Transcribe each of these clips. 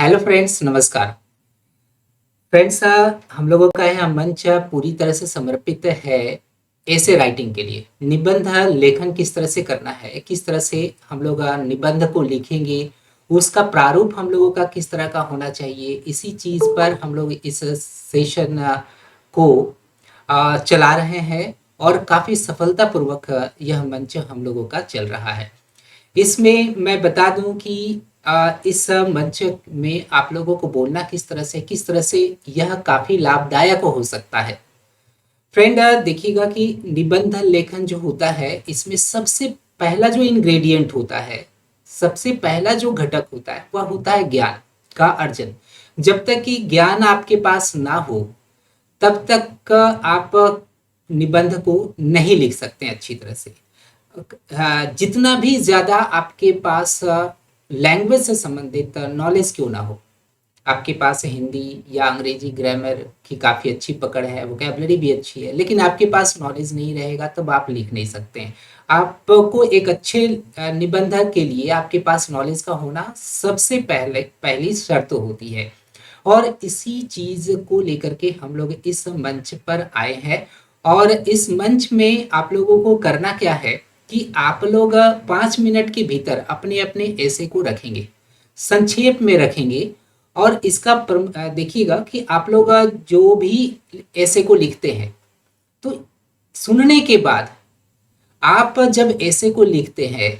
Hello friends, नमस्कार। Friends, हम लोगों का यह मंच पूरी तरह से समर्पित है ऐसे राइटिंग के लिए। निबंध लेखन किस तरह से करना है, किस तरह से हम लोग निबंध को लिखेंगे, उसका प्रारूप हम लोगों का किस तरह का होना चाहिए, इसी चीज़ पर हम लोग इस सेशन को चला रहे हैं और काफ़ी सफलतापूर्वक यह मंच हम लोगों का चल रहा है। इसमें मैं बता दूं कि इस मंच में आप लोगों को बोलना किस तरह से यह काफ़ी लाभदायक हो सकता है। फ्रेंड, देखिएगा कि निबंध लेखन जो होता है, इसमें सबसे पहला जो इंग्रेडिएंट होता है, सबसे पहला जो घटक होता है, वह होता है ज्ञान का अर्जन। जब तक कि ज्ञान आपके पास ना हो, तब तक आप निबंध को नहीं लिख सकते हैं अच्छी तरह से। जितना भी ज़्यादा आपके पास लैंग्वेज से संबंधित नॉलेज क्यों ना हो, आपके पास हिंदी या अंग्रेजी ग्रामर की काफ़ी अच्छी पकड़ है, वोकैबलरी भी अच्छी है, लेकिन आपके पास नॉलेज नहीं रहेगा तब आप लिख नहीं सकते हैं। आपको एक अच्छे निबंधक के लिए आपके पास नॉलेज का होना सबसे पहली शर्त होती है। और इसी चीज़ को लेकर के हम लोग इस मंच पर आए हैं। और इस मंच में आप लोगों को करना क्या है कि आप लोग 5 मिनट के भीतर अपने अपने ऐसे को रखेंगे, संक्षेप में रखेंगे। और इसका देखिएगा कि आप लोग जो भी ऐसे को लिखते हैं, तो सुनने के बाद आप जब ऐसे को लिखते हैं,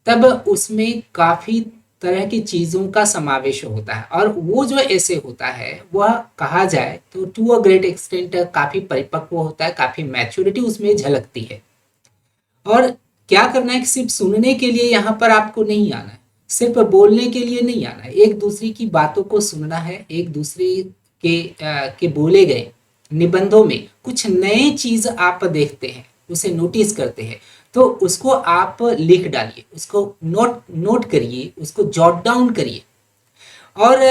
तब उसमें काफ़ी तरह की चीज़ों का समावेश होता है। और वो जो ऐसे होता है, वह कहा जाए तो टू अ ग्रेट एक्सटेंट काफ़ी परिपक्व होता है, काफ़ी मैच्योरिटी उसमें झलकती है। और क्या करना है कि सिर्फ सुनने के लिए यहाँ पर आपको नहीं आना है, सिर्फ बोलने के लिए नहीं आना है, एक दूसरे की बातों को सुनना है। एक दूसरे के बोले गए निबंधों में कुछ नए चीज आप देखते हैं, उसे नोटिस करते हैं, तो उसको आप लिख डालिए, उसको नोट नोट करिए, उसको जॉट डाउन करिए। और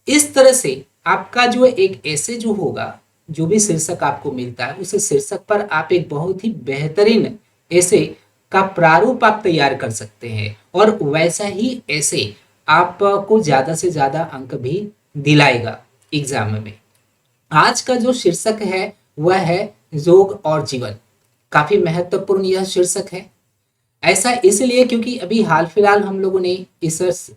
इस तरह से आपका जो एक ऐसे जो होगा, जो भी शीर्षक आपको मिलता है, उस शीर्षक पर आप एक बहुत ही बेहतरीन ऐसे का प्रारूप आप तैयार कर सकते हैं। और वैसा ही ऐसे आपको ज़्यादा से ज़्यादा अंक भी दिलाएगा एग्जाम में। आज का जो शीर्षक है वह है योग और जीवन। काफ़ी महत्वपूर्ण यह शीर्षक है। ऐसा इसलिए क्योंकि अभी हाल फिलहाल हम लोगों ने इस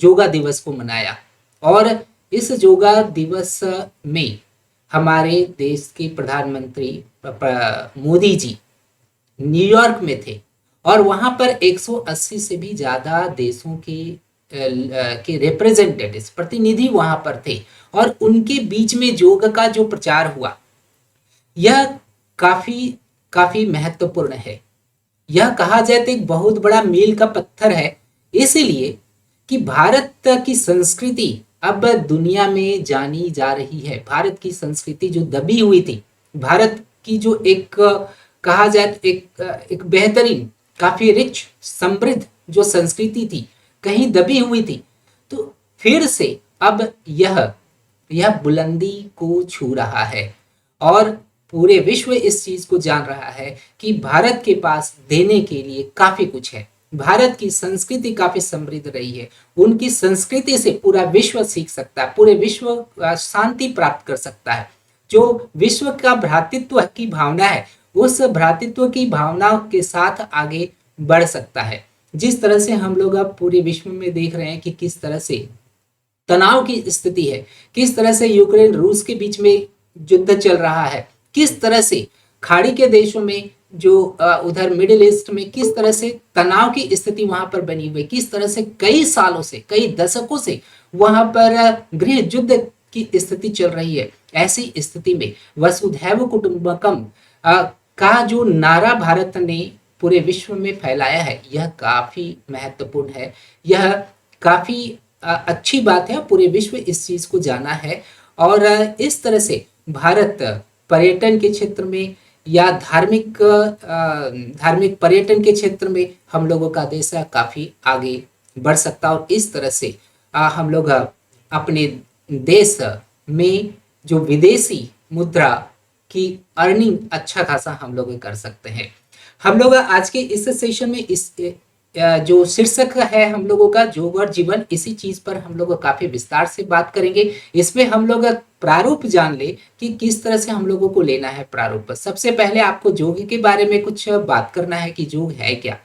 योगा दिवस को मनाया। और इस योगा दिवस में हमारे देश के प्रधानमंत्री मोदी जी न्यूयॉर्क में थे। और वहाँ पर 180 से भी ज़्यादा देशों के रिप्रेजेंटेटिव्स, प्रतिनिधि वहाँ पर थे। और उनके बीच में योग का जो प्रचार हुआ, यह काफ़ी काफ़ी महत्वपूर्ण है। यह कहा जाए तो एक बहुत बड़ा मील का पत्थर है, इसलिए कि भारत की संस्कृति अब दुनिया में जानी जा रही है। भारत की संस्कृति जो दबी हुई थी, भारत की जो एक कहा जाए तो एक बेहतरीन, काफी रिच, समृद्ध जो संस्कृति थी, कहीं दबी हुई थी, तो फिर से अब यह बुलंदी को छू रहा है। और पूरे विश्व इस चीज को जान रहा है कि भारत के पास देने के लिए काफी कुछ है। भारत की संस्कृति काफी समृद्ध रही है। उनकी संस्कृति से पूरा विश्व सीख सकता है, पूरे विश्व शांति प्राप्त कर सकता है। जो विश्व का भ्रातृत्व की भावना है, उस भ्रातृत्व की भावना के साथ आगे बढ़ सकता है। जिस तरह से हम लोग अब पूरे विश्व में देख रहे हैं कि किस तरह से तनाव की स्थिति है, किस तरह से यूक्रेन रूस के बीच में युद्ध चल रहा है, किस तरह से खाड़ी के देशों में जो उधर मिडिल ईस्ट में किस तरह से तनाव की स्थिति वहां पर बनी हुई, किस तरह से कई सालों से, कई दशकों से वहां पर गृह युद्ध की स्थिति चल रही है। ऐसी स्थिति में वसुधैव कुटुंबकम का जो नारा भारत ने पूरे विश्व में फैलाया है, यह काफी महत्वपूर्ण है। यह काफी अच्छी बात है, पूरे विश्व इस चीज को जाना है। और इस तरह से भारत पर्यटन के क्षेत्र में या धार्मिक पर्यटन के क्षेत्र में हम लोगों का देश काफी आगे बढ़ सकता है। और इस तरह से हम लोग अपने देश में जो विदेशी मुद्रा की अर्निंग अच्छा खासा हम लोग कर सकते हैं। हम लोग आज के इस सेशन में जो शीर्षक है हम लोगों का योग और जीवन, इसी चीज पर हम लोग काफी विस्तार से बात करेंगे। इसमें हम लोग प्रारूप जान ले कि किस तरह से हम लोगों को लेना है प्रारूप। सबसे पहले आपको योग के बारे में कुछ बात करना है कि योग है क्या।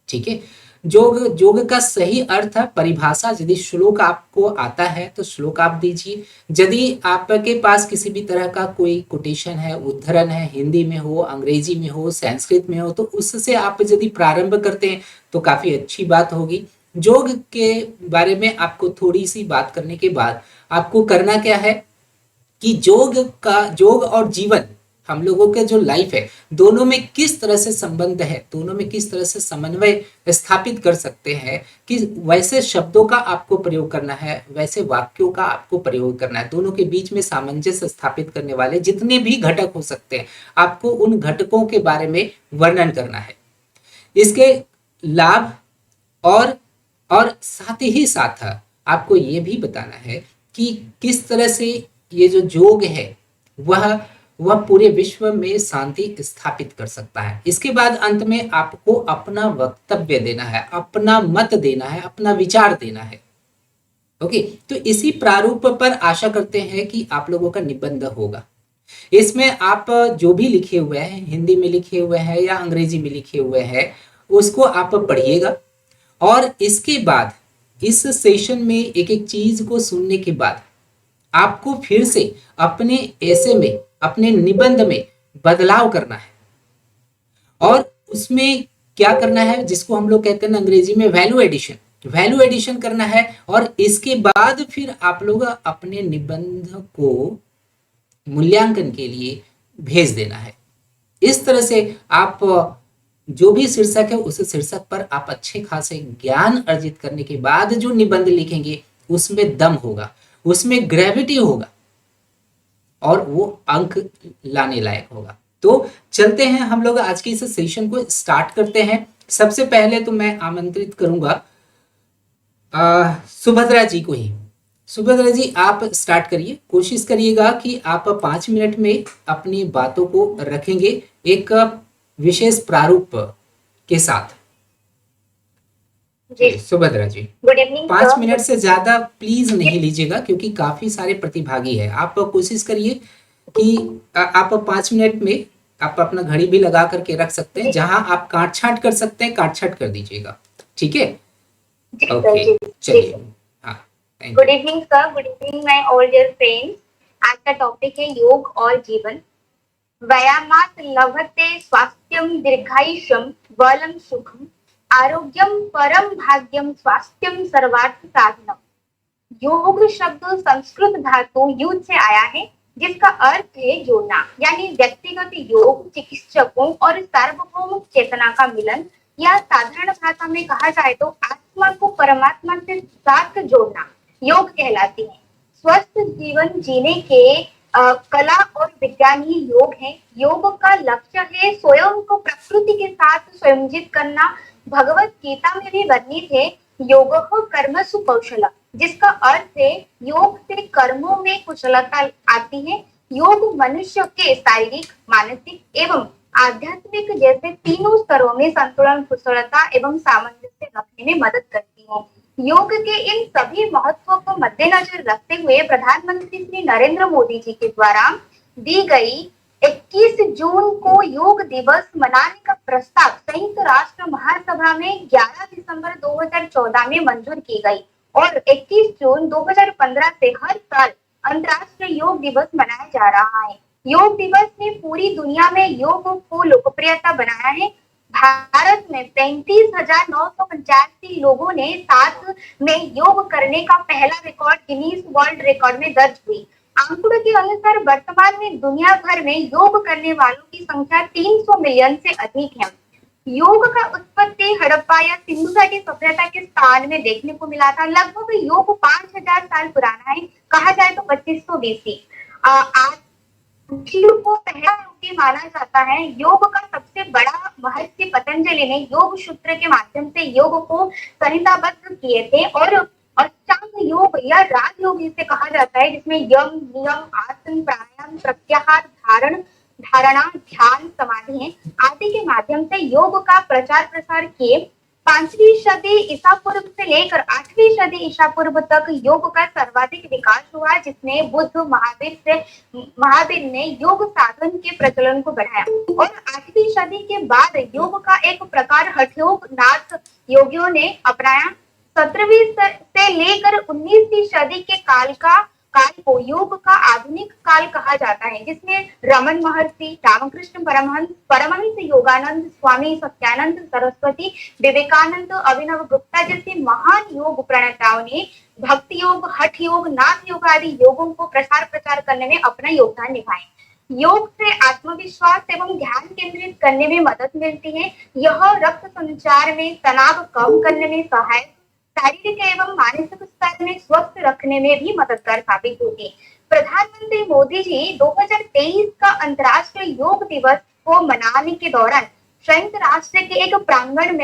ठीक है। योग योग का सही अर्थ परिभाषा यदि श्लोक आपको आता है तो श्लोक आप दीजिए। यदि आपके पास किसी भी तरह का कोई कोटेशन है, उद्धरण है, हिंदी में हो, अंग्रेजी में हो, संस्कृत में हो, तो उससे आप यदि प्रारंभ करते हैं तो काफी अच्छी बात होगी। योग के बारे में आपको थोड़ी सी बात करने के बाद आपको करना क्या है कि योग और जीवन, हम लोगों के जो लाइफ है, दोनों में किस तरह से संबंध है, दोनों में किस तरह से समन्वय स्थापित कर सकते हैं, कि वैसे शब्दों का आपको प्रयोग करना है, वैसे वाक्यों का आपको प्रयोग करना है। दोनों के बीच में सामंजस्य स्थापित करने वाले जितने भी घटक हो सकते हैं, आपको उन घटकों के बारे में वर्णन करना है, इसके लाभ और साथ ही साथ आपको ये भी बताना है कि किस तरह से ये जो योग है वह पूरे विश्व में शांति स्थापित कर सकता है। इसके बाद अंत में आपको अपना वक्तव्य देना है, अपना मत देना है, अपना विचार देना है। ओके, तो इसी प्रारूप पर आशा करते हैं कि आप लोगों का निबंध होगा। इसमें आप जो भी लिखे हुए हैं, हिंदी में लिखे हुए हैं या अंग्रेजी में लिखे हुए हैं, उसको आप पढ़िएगा। और इसके बाद इस सेशन में एक एक चीज को सुनने के बाद आपको फिर से अपने ऐसे में, अपने निबंध में बदलाव करना है। और उसमें क्या करना है, जिसको हम लोग कहते हैं अंग्रेजी में वैल्यू एडिशन करना है। और इसके बाद फिर आप लोग अपने निबंध को मूल्यांकन के लिए भेज देना है। इस तरह से आप जो भी शीर्षक है उस शीर्षक पर आप अच्छे खासे ज्ञान अर्जित करने के बाद जो निबंध लिखेंगे उसमें दम होगा, उसमें ग्रेविटी होगा और वो अंक लाने लायक होगा। तो चलते हैं हम लोग आज की इस सेशन को स्टार्ट करते हैं। सबसे पहले तो मैं आमंत्रित करूंगा सुभद्रा जी को ही। सुभद्रा जी आप स्टार्ट करिए। कोशिश करिएगा कि आप 5 मिनट में अपनी बातों को रखेंगे एक विशेष प्रारूप के साथ। जी Subhadra ji, good evening 5 minute से ज्यादा प्लीज नहीं लीजिएगा क्योंकि काफी सारे प्रतिभागी हैं। आप कोशिश करिए कि आप 5 मिनट में आप अपना घड़ी भी लगा करके रख सकते हैं, जहां आप काट छाट कर सकते हैं, काट छाट कर दीजिएगा। ठीक है, ओके, चलिए। हाँ, good evening sir, good evening my all dear friends. आज का टॉपिक है योग और जीवन। व्यायामात् लभते स्वास्थ्यम दीर्घायुष्यम बलम सुखम आरोग्यम परम भाग्यम स्वास्थ्यम सर्वार्थ साधनम। योग शब्द संस्कृत धातु युद्ध से आया है, जिसका अर्थ है जोड़ना, यानी व्यक्तिगत योग, चिकित्सकों और सार्वभौम चेतना का मिलन, या साधारण भाषा में कहा जाए तो आत्मा को परमात्मा से साथ जोड़ना योग कहलाती है। स्वस्थ जीवन जीने के कला और विज्ञान ही योग है। योग का लक्ष्य है स्वयं को प्रकृति के साथ संयोजित करना। भगवत गीता में भी वर्णित है योग कर्मसु कौशलम, जिसका अर्थ है योग से कर्मों में कुशलता आती है। योग मनुष्य के शारीरिक, मानसिक एवं आध्यात्मिक जैसे तीनों स्तरों में संतुलन, कुशलता एवं सामंजस्य रखने में मदद करती है। योग के इन सभी महत्वों को मद्देनजर रखते हुए प्रधानमंत्री श्री नरेंद्र मोदी जी के द्वारा दी गई 21 जून को योग दिवस मनाने का प्रस्ताव संयुक्त राष्ट्र महासभा में 11 दिसंबर 2014 में मंजूर की गई और 21 जून 2015 से हर साल अंतर्राष्ट्रीय योग दिवस मनाया जा रहा है। योग दिवस ने पूरी दुनिया में योग को लोकप्रियता बनाया है। भारत में 35,985 लोगों ने साथ में योग करने का पहला रिकॉर्ड गिनीज वर्ल्ड रिकॉर्ड में दर्ज हुई। आंकड़ों के अनुसार वर्तमान में दुनिया भर में योग करने वालों की संख्या 300 मिलियन से अधिक है। योग का उत्पत्ति हड़प्पा या सिंधु घाटी सभ्यता के स्थान में देखने को मिला था। लगभग योग 5000 साल पुराना है, कहा जाए तो 2500 बीसी। आज शिव को पहला योगी माना जाता है। योग का सबसे बड़ा महर्षि पतंजलि ने योग सूत्र के माध्यम से योग को संहिताबद्ध किए थे और अष्टांग योग या राजयोग इसे कहा जाता है, जिसमें यम, नियम, आसन, प्राणायाम, प्रत्याहार, धारणा, ध्यान, समाधि आदि के माध्यम से योग का प्रचार प्रसार किए। 5वीं सदी ईसा पूर्व से लेकर 8वीं सदी ईसा पूर्व तक योग का सर्वाधिक विकास हुआ, जिसने बुद्ध महावीर ने योग साधन के प्रचलन को बढ़ाया। और 8वीं सदी के बाद योग का एक प्रकार हठयोग नाथ योगियों ने अपनाया। 17वीं से लेकर 19वीं सदी के काल को योग का आधुनिक काल कहा जाता है, जिसमें रमन महर्षि, रामकृष्ण परमहंस योगानंद, स्वामी सत्यानंद सरस्वती, विवेकानंद, अभिनव गुप्ता जैसे महान योग प्रणेताओं ने भक्ति योग, हठ योग, नाथ योग आदि योगों को प्रचार करने में अपना योगदान निभाया। योग से आत्मविश्वास एवं ध्यान केंद्रित करने में मदद मिलती है। यह रक्त संचार में तनाव कम करने में सहायक, शारीरिक एवं मानसिक स्तर में स्वस्थ रखने में भी मददगार साबित होगी। प्रधानमंत्री मोदी जी 2023 का अंतर्राष्ट्रीय योग दिवस को मनाने के दौरान संयुक्त राष्ट्र के एक प्रांगण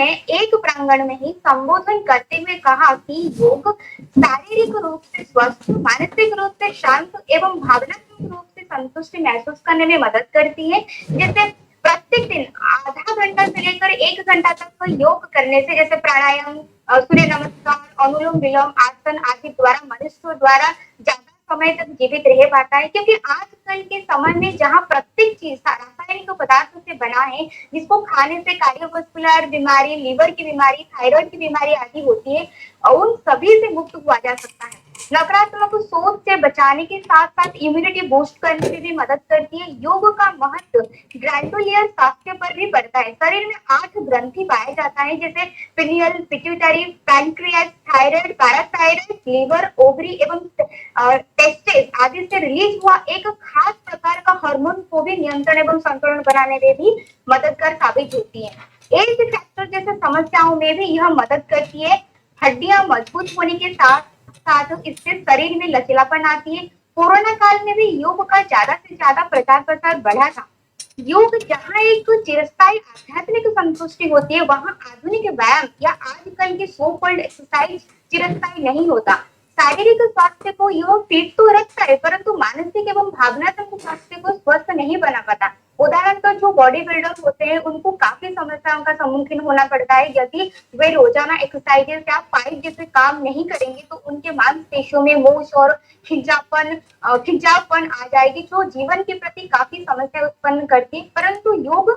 में ही संबोधन करते हुए कहा कि योग शारीरिक रूप से स्वस्थ, मानसिक रूप से शांत एवं भावनात्मक रूप से संतुष्टि महसूस करने में मदद करती है। जैसे प्रत्येक दिन आधा घंटा से लेकर 1 घंटा तक योग करने से, जैसे प्राणायाम, सूर्य नमस्कार, अनुलोम विलोम आसन आदि द्वारा मनुष्य द्वारा ज्यादा समय तक जीवित रह पाता है। क्योंकि आजकल के समय में जहाँ प्रत्येक चीज रासायनिक पदार्थों से बना है, जिसको खाने से कार्डियोवास्कुलर बीमारी, लीवर की बीमारी, थायराइड की बीमारी आदि होती है, उन सभी से मुक्त हुआ जा सकता है। नकारात्मक सोच से बचाने के साथ साथ इम्यूनिटी बूस्ट करने में भी मदद करती है। योग का महत्व ग्लैंडुलर स्वास्थ्य पर भी पड़ता है। शरीर में 8 ग्रंथि पाया जाता है, जैसे pineal, pituitary, pancreas, thyroid, parathyroid, liver, ovary एवं टेस्टिस आदि से रिलीज हुआ एक खास प्रकार का हार्मोन को भी नियंत्रण एवं संतुलन बनाने में भी मददगार साबित होती है। एज फैक्टर जैसे समस्याओं में भी यह मदद करती है। हड्डियां मजबूत होने के साथ साथ इससे शरीर में लचीलापन आती है। कोरोना काल में भी योग का ज्यादा से ज्यादा प्रसार बढ़ा था। योग जहाँ एक चिरस्थायी आध्यात्मिक संतुष्टि होती है, वहाँ आधुनिक व्यायाम या आजकल के सो कॉल्ड एक्सरसाइज चिरस्थायी नहीं होता। शारीरिक स्वास्थ्य को योग फिट तो रखता है, परंतु मानसिक एवं भावनात्मक स्वास्थ्य को स्वस्थ नहीं बना पाता। उदाहरण तो जो बॉडी बिल्डर होते हैं, उनको काफी समस्याओं का सम्मुखीन होना पड़ता है। यदि वे रोजाना एक्सरसाइजेस या फाइट जैसे काम नहीं करेंगे तो उनके मांसपेशियों में मोच और खिंचावपन आ जाएगी, जो जीवन के प्रति काफी समस्या उत्पन्न करती है। परंतु योग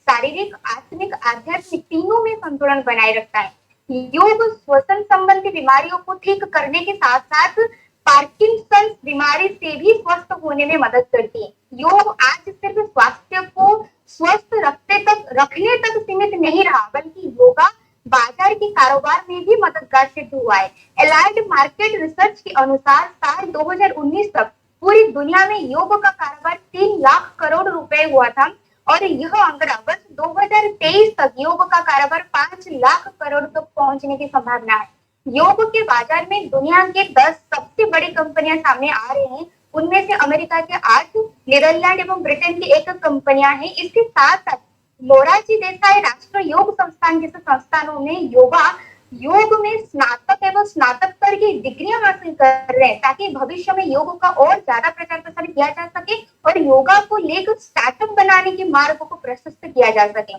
शारीरिक, आत्मिक, आध्यात्मिक तीनों में संतुलन बनाए रखता है। योग श्वसन संबंधी बीमारियों को ठीक करने के साथ साथ पार्किंसन बीमारी से भी स्वस्थ होने में मदद करती है। योग आज सिर्फ स्वास्थ्य को स्वस्थ रखने तक सीमित नहीं रहा, बल्कि योगा बाजार के कारोबार में भी मददगार सिद्ध हुआ है। एलाइड मार्केट रिसर्च के अनुसार साल 2019 तक पूरी दुनिया में योग का कारोबार 3 लाख करोड़ रुपए हुआ था, और यह आंकड़ा वर्ष 2023 तक योग का कारोबार 5 लाख करोड़ तक पहुंचने की संभावना है। योग के बाजार में दुनिया के 10 सबसे बड़ी कंपनियां सामने आ रही हैं। उनमें से अमेरिका के 8, नीदरलैंड एवं ब्रिटेन की 1 कंपनियां हैं। इसके साथ साथ मोरारजी देसाई राष्ट्रीय योग संस्थान जैसे संस्थानों में योग में स्नातक एवं स्नातकोत्तर की डिग्रियां हासिल कर रहे हैं, ताकि भविष्य में योग का और ज्यादा प्रचार प्रसार किया जा सके और योगा को लेकर स्टार्टअप बनाने के मार्ग को प्रशस्त किया जा सके।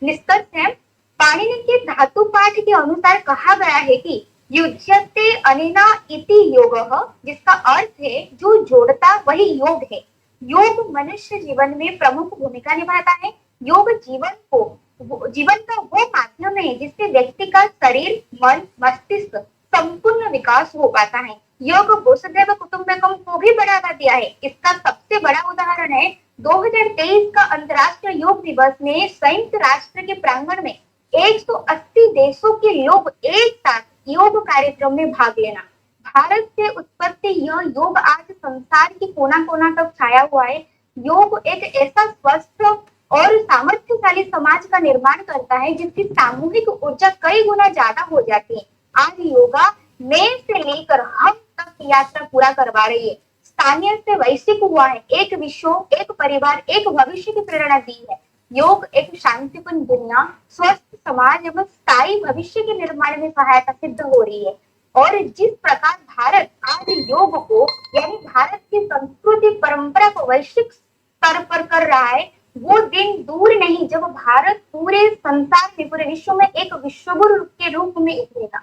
निष्कर्ष है, पाणिनि के धातु पाठ के अनुसार कहा गया है कि युज्यते अनेना इति योगः, जिसका अर्थ है जो जोड़ता वही योग है। योग मनुष्य जीवन में प्रमुख भूमिका निभाता है। योग जीवन का वो माध्यम है जिससे व्यक्ति का शरीर, मन, मस्तिष्क संपूर्ण विकास हो पाता है। योग वसुधैव कुटुंबकम को भी बढ़ावा दिया है। इसका सबसे बड़ा उदाहरण है 2023 का अंतर्राष्ट्रीय योग दिवस में संयुक्त राष्ट्र के प्रांगण में 180 देशों के लोग एक साथ योग कार्यक्रम में भाग लेना। भारत से उत्पत्ति यह योग आज संसार के कोना कोना तक छाया हुआ है। योग एक ऐसा स्वस्थ और सामर्थ्यशाली समाज का निर्माण करता है जिसकी सामूहिक ऊर्जा कई गुना ज्यादा हो जाती है। आज योगा मैं से लेकर हम तक की यात्रा पूरा करवा रही है। स्थानीय से वैश्विक हुआ है। एक विश्व, एक परिवार, एक भविष्य की प्रेरणा दी है। योग एक शांतिपूर्ण दुनिया, स्वस्थ समाज एवं स्थायी भविष्य के निर्माण में सहायता सिद्ध हो रही है। और जिस प्रकार भारत आज योग को, यानी भारत की संस्कृति परंपरा को वैश्विक स्तर पर कर रहा है, वो दिन दूर नहीं जब भारत पूरे संसार में, पूरे विश्व में एक विश्वगुरु के रूप में उतरेगा।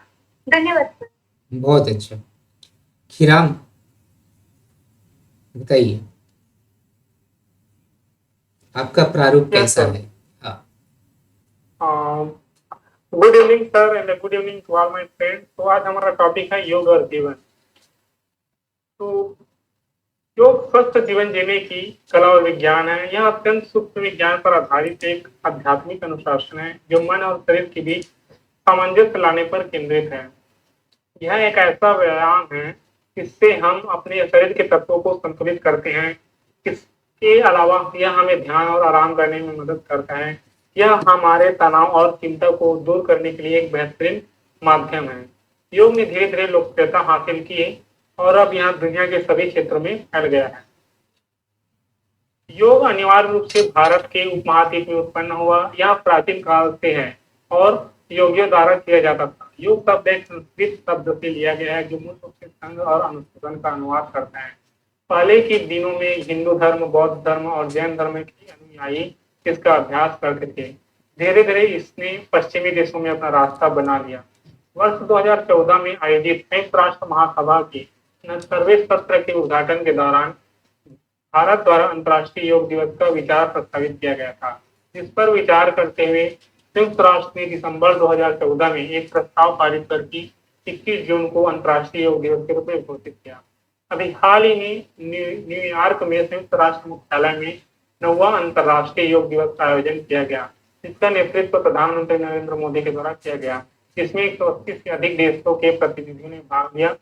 धन्यवाद सर। बहुत अच्छा। खीराम बताइए, आपका प्रारूप यस कैसा सर। है? हाँ। Good evening sir and good evening to all my friends. तो आज हमारा टॉपिक है योग और जीवन। तो योग स्वस्थ जीवन जीने की कला और विज्ञान है। यह अत्यंत सूक्ष्म विज्ञान पर आधारित एक आध्यात्मिक अनुशासन है जो मन और शरीर के बीच सामंजस्य लाने पर केंद्रित है। यह एक ऐसा व्यायाम है जिससे हम अपने शरीर के तत्वों को संतुलित करते हैं। इसके अलावा यह हमें ध्यान और आराम करने में मदद करता है। यह हमारे तनाव और चिंता को दूर करने के लिए एक बेहतरीन माध्यम है। योग ने धीरे धीरे लोकप्रियता हासिल की है और अब यह दुनिया के सभी क्षेत्रों में फैल गया है। योग अनिवार्य रूप से भारत के उपमहाद्वीप में उत्पन्न हुआ। यह प्राचीन काल से है और योगियों द्वारा किया जाता था। योग शब्द एक संस्कृत शब्द से लिया गया है जो मूल रूप से संघ और अनुष्ठान का अनुवाद करता है। पहले के दिनों में हिंदू धर्म, बौद्ध धर्म और जैन धर्म के अनुयायी इसका अभ्यास करते थे। धीरे धीरे इसने पश्चिमी देशों में अपना रास्ता बना लिया। वर्ष 2014 में आयोजित संयुक्त राष्ट्र महासभा के 69वें सत्र के उद्घाटन के दौरान भारत द्वारा अंतर्राष्ट्रीय योग दिवस का विचार प्रस्तावित किया गया था, जिस पर विचार करते हुए संयुक्त राष्ट्र ने दिसंबर 2014 में एक प्रस्ताव पारित करके 21 जून को अंतर्राष्ट्रीय योग दिवस के रूप में घोषित किया। अभी हाल ही में न्यूयॉर्क में संयुक्त राष्ट्र मुख्यालय में 9वां अंतर्राष्ट्रीय योग दिवस का आयोजन किया गया, जिसका नेतृत्व प्रधानमंत्री नरेंद्र मोदी के द्वारा किया गया। इसमें 180 से अधिक देशों के प्रतिनिधियों ने भाग लिया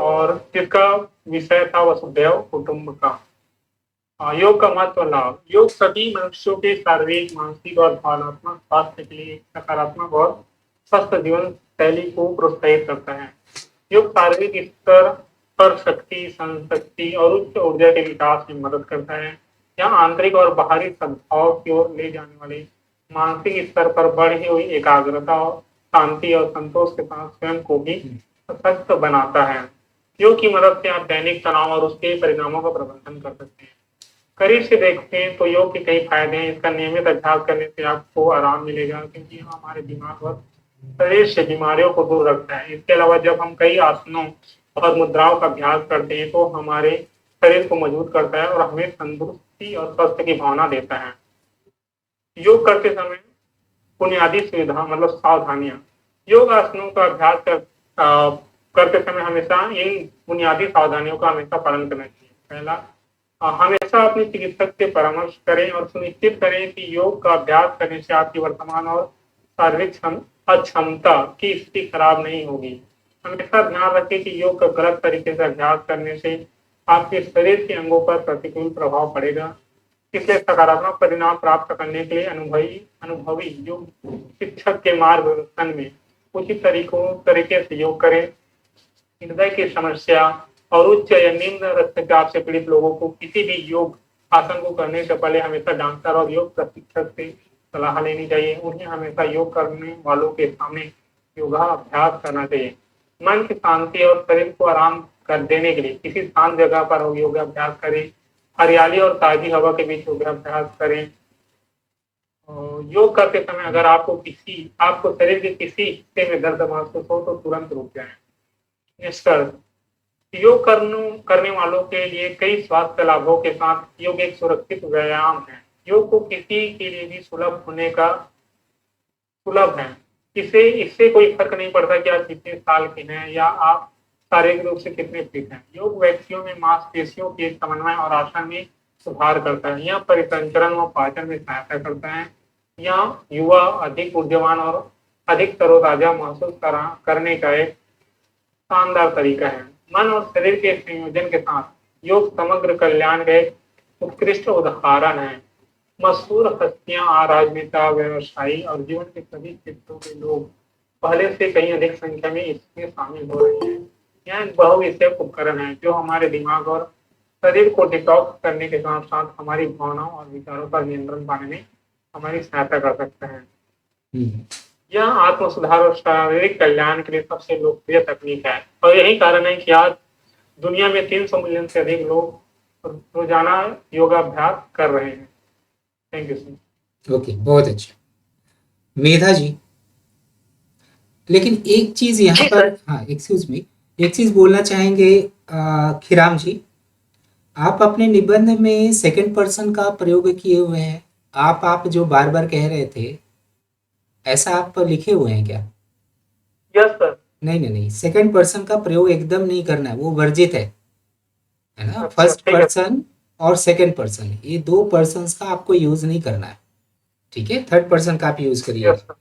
और जिसका विषय था वसुधैव कुटुंबकम। योग का महत्व लाभ। योग सभी मनुष्यों के शारीरिक, मानसिक और भावनात्मक स्वास्थ्य के लिए एक सकारात्मक और स्वस्थ जीवन शैली को प्रोत्साहित करता है। योग शारीरिक स्तर पर शक्ति, संशक्ति और उच्च ऊर्जा के विकास में मदद करता है। यह आंतरिक और बाहरी सद्भाव की ओर ले जाने वाले मानसिक स्तर पर बढ़ी हुई एकाग्रता और शांति और संतोष के साथ स्वयं को भी सशक्त बनाता है। योग की मदद से आप दैनिक तनाव और उसके परिणामों का प्रबंधन कर सकते हैं। करीब से देखते हैं तो योग के कई फायदे हैं। इसका नियमित अभ्यास करने से आपको आराम मिलेगा, क्योंकि यह हमारे दिमाग और शरीर से बीमारियों को दूर रखता है। इसके अलावा जब हम कई आसनों और मुद्राओं का अभ्यास करते हैं तो हमारे शरीर को मजबूत करता है और हमें तंदुरुस्ती और स्वास्थ्य की भावना देता है। योग करते समय बुनियादी सुविधा मतलब सावधानियां। योग आसनों का अभ्यास करते समय हमेशा इन बुनियादी सावधानियों का हमेशा पालन करना चाहिए। पहला, हमेशा अपने चिकित्सक से परामर्श करें और सुनिश्चित करें कि योग का अभ्यास करने से आपकी वर्तमान और शारीरिक अक्षमता की स्थिति खराब नहीं होगी। हमेशा ध्यान रखें कि योग का गलत तरीके से अभ्यास करने से आपके शरीर के अंगों पर प्रतिकूल प्रभाव पड़ेगा। इसलिए सकारात्मक परिणाम प्राप्त करने के लिए अनुभवी योग शिक्षक के मार्गदर्शन में उचित तरीके से योग करें। हृदय की समस्या और उच्च या निम्न रक्तचाप से पीड़ित लोगों को किसी भी योग आसन को करने से पहले हमेशा डॉक्टर और योग प्रशिक्षक से सलाह लेनी चाहिए। उन्हें हमेशा योग करने वालों के सामने योगाभ्यास करना चाहिए। मन की शांति और शरीर को आराम कर देने के लिए किसी शांत जगह पर योगाभ्यास करें। हरियाली और ताजी हवा के बीच योगाभ्यास करें। योग करते समय अगर आपको शरीर के किसी हिस्से में दर्द महसूस हो तो तुरंत रुक जाएं। निष्कर्ष, योग करने वालों के लिए कई स्वास्थ्य लाभों के साथ योग एक सुरक्षित व्यायाम है। योग को किसी के लिए भी सुलभ है। इससे कोई फर्क नहीं पड़ता कि आप कितने साल के हैं या आप शारीरिक रूप से कितने फिट हैं। योग व्यक्तियों में मांसपेशियों के समन्वय और आसन में सुधार करता है। यह परिसंचरण व पाचन में सहायता करता है। यह युवा, अधिक ऊर्जावान और अधिक तरोताजा महसूस करने का एक शानदार तरीका है। मन और शरीर के संयोजन के साथ योग समग्र कल्याण का एक उत्कृष्ट उदाहरण है। मशहूर हस्तियां, राजनेता, व्यवसायी और जीवन के सभी क्षेत्रों के लोग पहले से कहीं अधिक संख्या में इसमें शामिल हो रहे हैं। यह एक बहुविषयक उपकरण है जो हमारे दिमाग और शरीर को डिटॉक्स करने के साथ साथ हमारी भावनाओं और विचारों पर नियंत्रण पाने में हमारी सहायता कर सकता है। यह आत्म सुधार और शारीरिक कल्याण के लिए सबसे लोकप्रिय तकनीक है और यही कारण है कि आज दुनिया में 300 मिलियन से अधिक लोग रोजाना योगाभ्यास कर रहे हैं। Thank you sir. ओके, बहुत अच्छा। मेधा जी, लेकिन एक चीज यहाँ जी पर, सर। हाँ एक्सक्यूज मी, एक चीज बोलना चाहेंगे खीराम जी, आप अपने निबंध में सेकंड पर्सन का प्रयोग किए हुए हैं। आप जो बार बार कह रहे थे, ऐसा आप लिखे हुए हैं क्या? Yes sir. नहीं नहीं नहीं, सेकंड पर्सन का प्रयोग एकदम नहीं करना है, वो वर्जित है ना। अच्छा फर्स्ट ठीक है। पर्सन और सेकंड पर्सन, ये दो पर्सन्स का आपको यूज नहीं करना है, ठीक है। थर्ड पर्सन का आप यूज करिएगा। Yes sir.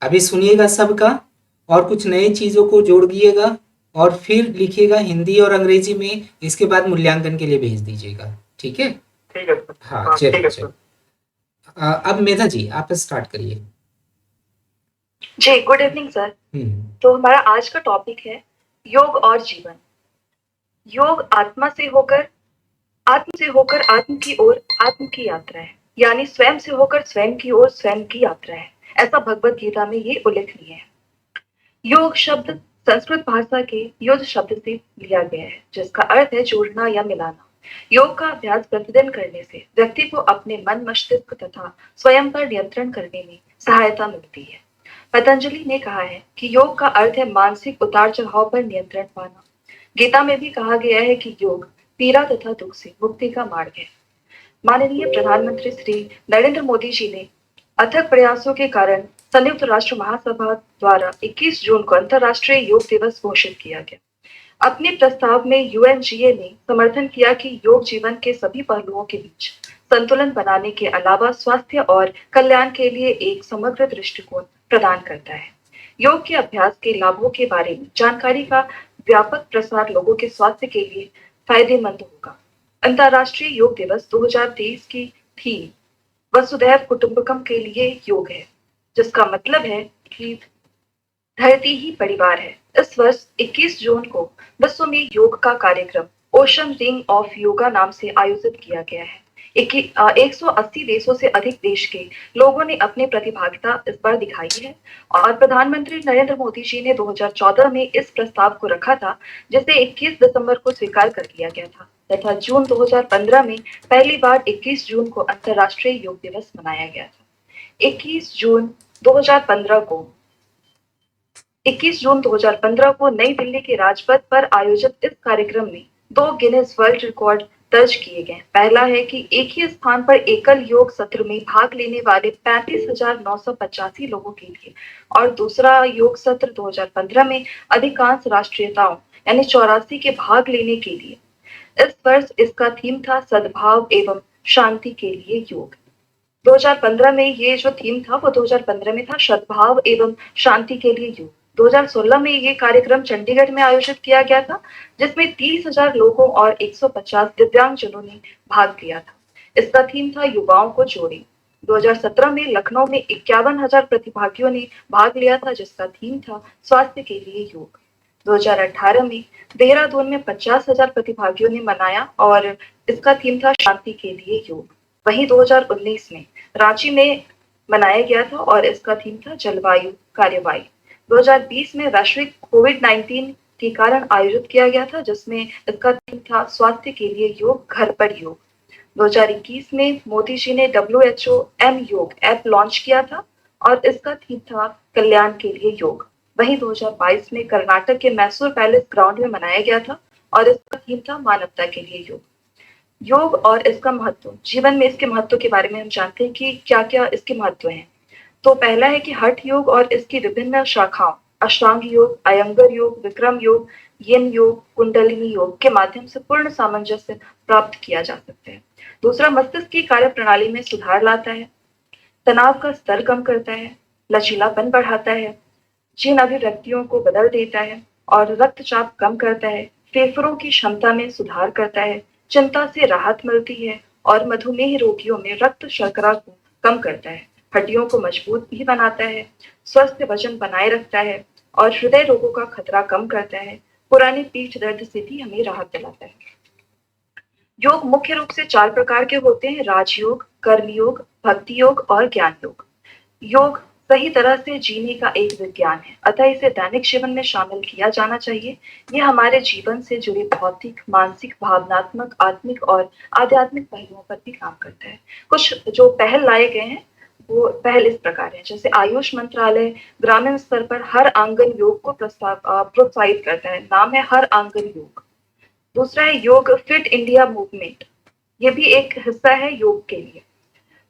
अभी सुनिएगा सबका, और कुछ नई चीजों को जोड़ दिएगा, और फिर लिखिएगा हिंदी और अंग्रेजी में, इसके बाद मूल्यांकन के लिए भेज दीजिएगा, ठीक है। ठीक है सर। हाँ हाँ ठीक चलिए है चलिए। सर। अब मेधा जी आप स्टार्ट करिए। जी गुड इवनिंग सर। हम्म। तो हमारा आज का टॉपिक है योग और जीवन। योग आत्मा से होकर आत्म की ओर आत्म की यात्रा है, यानी स्वयं से होकर स्वयं की ओर स्वयं की यात्रा है। ऐसा भगवत गीता में ये उल्लेखनीय है। योग शब्द संस्कृत भाषा के युद्ध शब्द से लिया गया है, जिसका अर्थ है जोड़ना या मिलाना। योग का अभ्यास प्रतिदिन करने से व्यक्ति को अपने मन मस्तिष्क तथा स्वयं पर नियंत्रण करने में सहायता मिलती है। पतंजलि ने कहा है कि योग का अर्थ है मानसिक उतार चढ़ाव पर नियंत्रण पाना। गीता में भी कहा गया है कि योग पीड़ा तथा दुख से मुक्ति का मार्ग है। माननीय प्रधानमंत्री श्री नरेंद्र मोदी जी ने अथक प्रयासों के कारण संयुक्त राष्ट्र महासभा द्वारा 21 जून को अंतर्राष्ट्रीय योग दिवस घोषित किया गया। अपने प्रस्ताव में यूएनजीए ने समर्थन किया कि योग जीवन के सभी पहलुओं के बीच संतुलन बनाने के अलावा स्वास्थ्य और कल्याण के लिए एक समग्र दृष्टिकोण प्रदान करता है। योग के अभ्यास के लाभों के बारे में जानकारी का व्यापक प्रसार लोगों के स्वास्थ्य के लिए फायदेमंद होगा। अंतर्राष्ट्रीय योग दिवस 2023 की थीम वसुधैव कुटुंबकम के लिए योग है, जिसका मतलब है कि धरती ही परिवार है। इस वर्ष 21 जून को विश्व में योग का कार्यक्रम ओशन रिंग ऑफ योगा नाम से आयोजित किया गया है। 180 देशों से अधिक देश के लोगों ने अपनी प्रतिभागिता इस बार दिखाई है, और प्रधानमंत्री नरेंद्र मोदी जी ने 2014 में इस प्रस्ताव को रखा था, जिसे 21 दिसंबर को स्वीकार कर लिया गया था, तथा जून 2015 में पहली बार 21 जून को अंतर्राष्ट्रीय योग दिवस मनाया गया था। 21 जून 2015 को नई दिल्ली के राजपथ पर आयोजित इस कार्यक्रम में 2 गिनेस वर्ल्ड रिकॉर्ड दर्ज किए गए। पहला है कि एक ही स्थान पर एकल योग सत्र में भाग लेने वाले 35,985 लोगों के लिए, और दूसरा योग सत्र 2015 में अधिकांश राष्ट्रीयताओं यानी 84 के भाग लेने के लिए। इस वर्ष इसका थीम था सद्भाव एवं शांति के लिए योग। 2015 में ये जो थीम था वो 2015 में था सद्भाव एवं शांति के लिए योग। 2016 में ये कार्यक्रम चंडीगढ़ में आयोजित किया गया था, जिसमें 30,000 लोगों और 150 दिव्यांगजनों ने भाग लिया था। इसका थीम था युवाओं को जोड़े। 2017 में लखनऊ में 51,000 प्रतिभागियों ने भाग लिया था, जिसका थीम था स्वास्थ्य के लिए योग। 2018 में देहरादून में 50,000 प्रतिभागियों ने मनाया और इसका थीम था शांति के लिए योग। वहीं 2019 में रांची में मनाया गया था और इसका थीम था जलवायु कार्यवाही। 2020 में वैश्विक कोविड-19 के कारण आयोजित किया गया था, जिसमें इसका थीम था स्वास्थ्य के लिए योग, घर पर योग। 2021 में मोदी जी ने WHO एम योग ऐप लॉन्च किया था और इसका थीम था कल्याण के लिए योग। वहीं 2022 में कर्नाटक के मैसूर पैलेस ग्राउंड में मनाया गया था और इसका थीम था मानवता के लिए योग। योग और इसका महत्व, जीवन में इसके महत्व के बारे में हम जानते हैं कि क्या-क्या इसके महत्व हैं। तो पहला है कि हठ योग और इसकी विभिन्न शाखाओं अष्टांग योग, अयंगर योग, विक्रम योग, येन योग, कुंडलिनी योग के माध्यम से पूर्ण सामंजस्य प्राप्त किया जा सकता है। दूसरा, मस्तिष्क की कार्य प्रणाली में सुधार लाता है, तनाव का स्तर कम करता है, लचीलापन बढ़ाता है, जिन अभिव्यक्तियों को बदल देता है और रक्तचाप कम करता है, फेफड़ों की क्षमता में सुधार करता है, चिंता से राहत मिलती है और मधुमेह रोगियों में रक्त शर्करा को कम करता है, हड्डियों को मजबूत भी बनाता है, स्वस्थ वजन बनाए रखता है और हृदय रोगों का खतरा कम करता है, पुरानी पीठ दर्द से भी हमें राहत दिलाता है। योग मुख्य रूप से 4 प्रकार के होते हैं: राजयोग, कर्मयोग, भक्ति योग और ज्ञान योग। योग सही तरह से जीने का एक विज्ञान है, अतः इसे दैनिक जीवन में शामिल किया जाना चाहिए। यह हमारे जीवन से जुड़े भौतिक, मानसिक, भावनात्मक, आत्मिक और आध्यात्मिक पहलुओं पर भी काम करता है। कुछ जो पहल लाए गए हैं वो पहल इस प्रकार है। जैसे आयुष मंत्रालय ग्रामीण स्तर पर हर आंगन योग को प्रोत्साहित करता है, नाम है हर आंगन योग। दूसरा है योग फिट इंडिया मूवमेंट, ये भी एक हिस्सा है योग के लिए।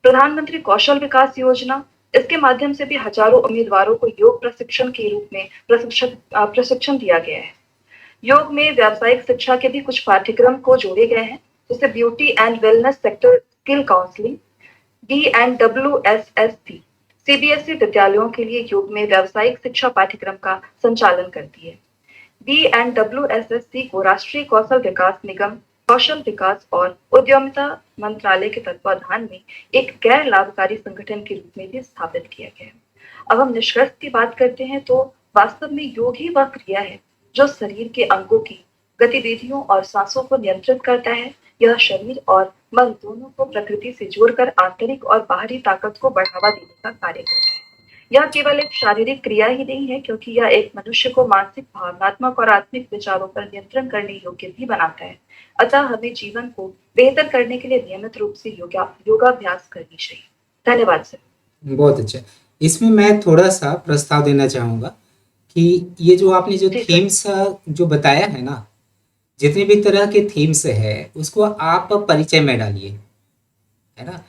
प्रधानमंत्री कौशल विकास योजना, इसके माध्यम से भी हजारों उम्मीदवारों को योग प्रशिक्षण के रूप में प्रशिक्षण दिया गया है। योग में व्यावसायिक शिक्षा के भी कुछ पाठ्यक्रम को जोड़े गए हैं, जैसे beauty and wellness sector skill counselling, BNWSSC। CBSE विद्यालयों के लिए योग में व्यावसायिक शिक्षा पाठ्यक्रम का संचालन करती है। BNWSSC को राष्ट्रीय कौशल विकास निगम, कौशल विकास और उद्यमिता मंत्रालय के तत्वाधान में एक गैर लाभकारी संगठन के रूप में भी स्थापित किया गया है। अब हम निष्कर्ष की बात करते हैं तो वास्तव में योग ही वह क्रिया है जो शरीर के अंगों की गतिविधियों और सांसों को नियंत्रित करता है। यह शरीर और मन दोनों को प्रकृति से जोड़कर आंतरिक और बाहरी ताकत को बढ़ावा देने का कार्य करता है। यह केवल एक शारीरिक क्रिया ही नहीं है, क्योंकि यह एक मनुष्य को मानसिक, भावनात्मक और आत्मिक विचारों पर नियंत्रण करने योग्य भी बनाता है। अतः हमें जीवन को बेहतर करने के लिए नियमित रूप से योगाभ्यास करनी चाहिए। धन्यवाद सर। बहुत अच्छा। इसमें मैं थोड़ा सा प्रस्ताव देना चाहूँगा कि ये जो आपने जो जी सर। थीम्स जो बताया है ना, जितने भी तरह के थीम्स है उसको आप परिचय में डालिए, है ना।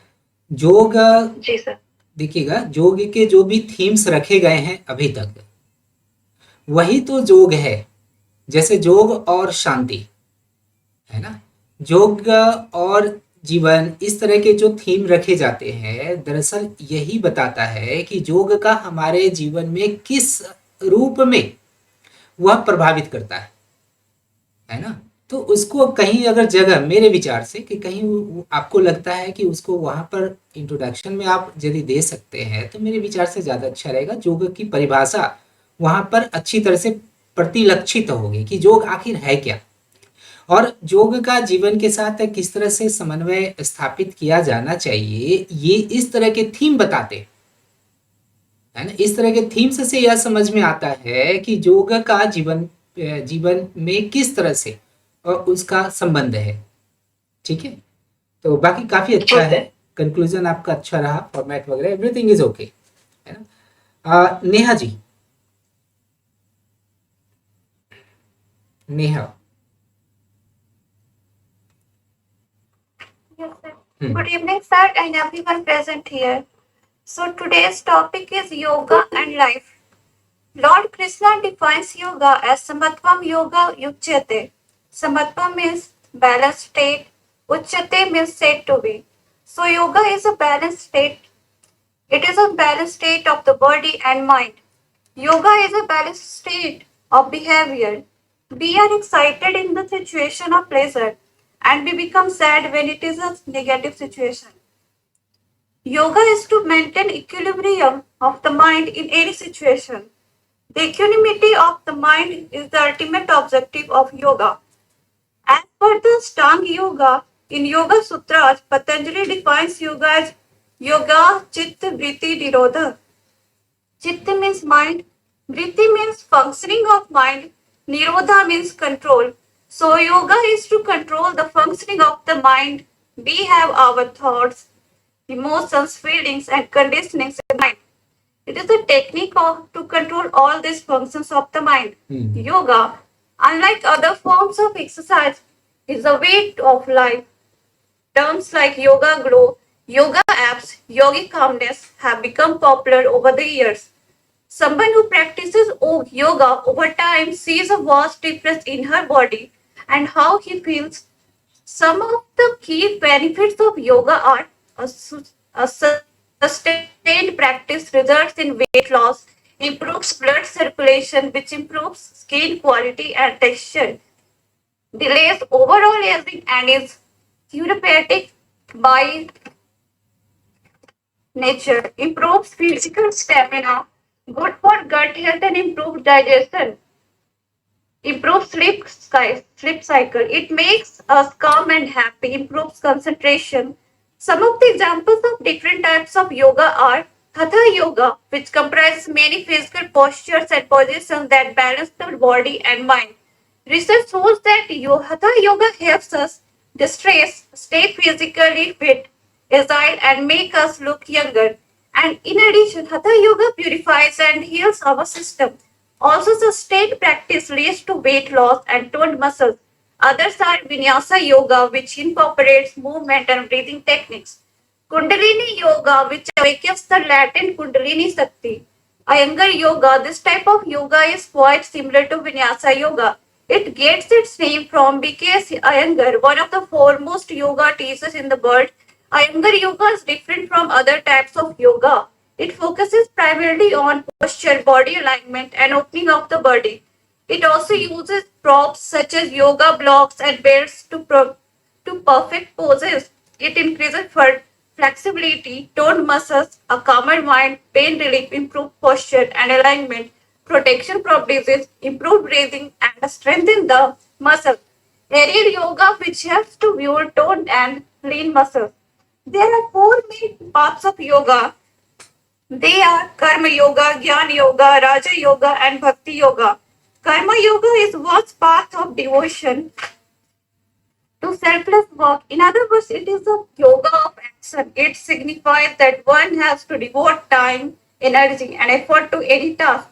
योग, जी सर। देखिएगा, योग के जो भी थीम्स रखे गए हैं अभी तक, वही तो योग है। जैसे योग और शांति, है ना, योग और जीवन, इस तरह के जो थीम रखे जाते हैं, दरअसल यही बताता है कि योग का हमारे जीवन में किस रूप में वह प्रभावित करता है ना। तो उसको कहीं अगर जगह, मेरे विचार से, कि कहीं आपको लगता है कि उसको वहाँ पर इंट्रोडक्शन में आप यदि दे सकते हैं तो मेरे विचार से ज़्यादा अच्छा रहेगा। योग की परिभाषा वहाँ पर अच्छी तरह से प्रतिलक्षित होगी कि योग आखिर है क्या, और योग का जीवन के साथ किस तरह से समन्वय स्थापित किया जाना चाहिए। ये इस तरह के थीम बताते है ना। इस तरह के थीम्स से यह समझ में आता है कि योग का जीवन में किस तरह से उसका संबंध है। ठीक है, तो बाकी काफी अच्छा है, कंक्लूजन आपका अच्छा रहा, फॉर्मेट वगैरह एवरीथिंग इज ओके, है ना। Neha ji, Neha. Yes, sir. Good evening, sir, and everyone present here. So today's topic is yoga and life. Lord Krishna defines yoga as samatvam yoga uchyate. Samatvam means balanced state. Uchyate means said to be. So yoga is a balanced state. It is a balanced state of the body and mind. Yoga is a balanced state of behavior. We are excited in the situation of pleasure, and we become sad when it is a negative situation. Yoga is to maintain equilibrium of the mind in any situation. The equanimity of the mind is the ultimate objective of yoga. As per the Stanga Yoga, in Yoga Sutras, Patanjali defines yoga as yoga chitta vritti nirodha. Chitta means mind, vritti means functioning of mind, nirodha means control. So yoga is to control the functioning of the mind. We have our thoughts, emotions, feelings and conditionings in mind. It is a technique to control all these functions of the mind. Yoga, unlike other forms of exercise, is a way of life. Terms like yoga glow, yoga apps, yogic calmness have become popular over the years. Someone who practices yoga over time sees a vast difference in her body and how he feels. Some of the key benefits of yoga are a sustained practice results in weight loss, improves blood circulation, which improves skin quality and texture, delays overall aging, and is therapeutic by nature, improves physical stamina, good for gut health and improved digestion, improves sleep cycle. It makes us calm and happy, improves concentration. Some of the examples of different types of yoga are Hatha Yoga, which comprises many physical postures and positions that balance the body and mind. Research shows that Hatha Yoga helps us distress, stay physically fit, agile, and make us look younger. And in addition, Hatha Yoga purifies and heals our system. Also, sustained practice leads to weight loss and toned muscles. Others are Vinyasa Yoga, which incorporates movement and breathing techniques. Kundalini Yoga, which awakens the latent Kundalini Shakti. Iyengar Yoga, this type of yoga is quite similar to Vinyasa Yoga. It gets its name from B.K.S. Iyengar, one of the foremost yoga teachers in the world. Iyengar Yoga is different from other types of yoga. It focuses primarily on posture, body alignment, and opening of the body. It also uses props such as yoga blocks and belts to perfect poses. It increases flexibility, toned muscles, a calmer mind, pain relief, improved posture and alignment, protection from disease, improved breathing, and strengthen the muscle. Aerial yoga, which helps to build toned and lean muscles. There are four main parts of yoga. They are Karma Yoga, Jnana Yoga, Raja Yoga, and Bhakti Yoga. Karma Yoga is one's path of devotion to selfless work. In other words, it is a yoga of action. It signifies that one has to devote time, energy, and effort to any task.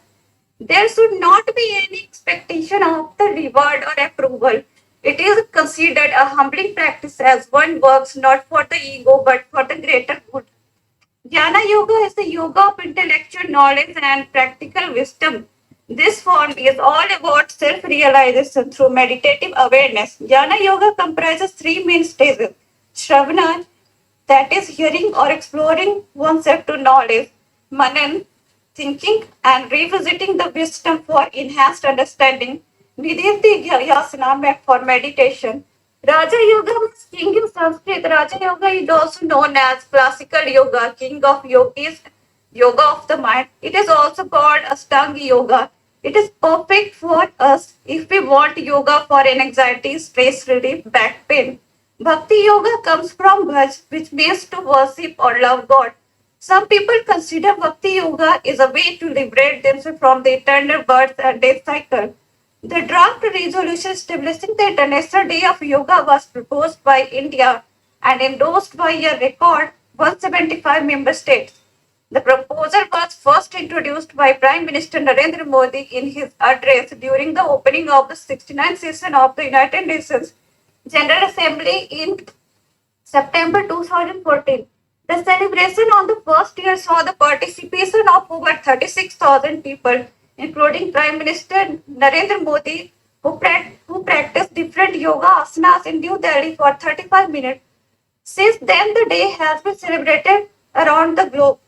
There should not be any expectation of the reward or approval. It is considered a humbling practice as one works not for the ego but for the greater good. Jnana Yoga is the yoga of intellectual knowledge and practical wisdom. This form is all about self realization through meditative awareness. Jnana Yoga comprises three main stages: Shravana, that is, hearing or exploring oneself to knowledge; Manan, thinking and revisiting the wisdom for enhanced understanding; Nidhyati Yasana, for meditation. Raja Yoga means king in Sanskrit. Raja Yoga is also known as classical yoga, king of yogis, yoga of the mind. It is also called Ashtanga Yoga. It is perfect for us if we want yoga for anxiety, stress relief, back pain. Bhakti Yoga comes from Bhaj, which means to worship or love God. Some people consider Bhakti Yoga is a way to liberate themselves from the eternal birth and death cycle. The draft resolution establishing the International Day of Yoga was proposed by India and endorsed by a record 175 member states. The proposal was first introduced by Prime Minister Narendra Modi in his address during the opening of the 69th session of the United Nations General Assembly in September 2014. The celebration on the first year saw the participation of over 36,000 people, including Prime Minister Narendra Modi, who practiced different yoga asanas in New Delhi for 35 minutes. Since then, the day has been celebrated around the globe.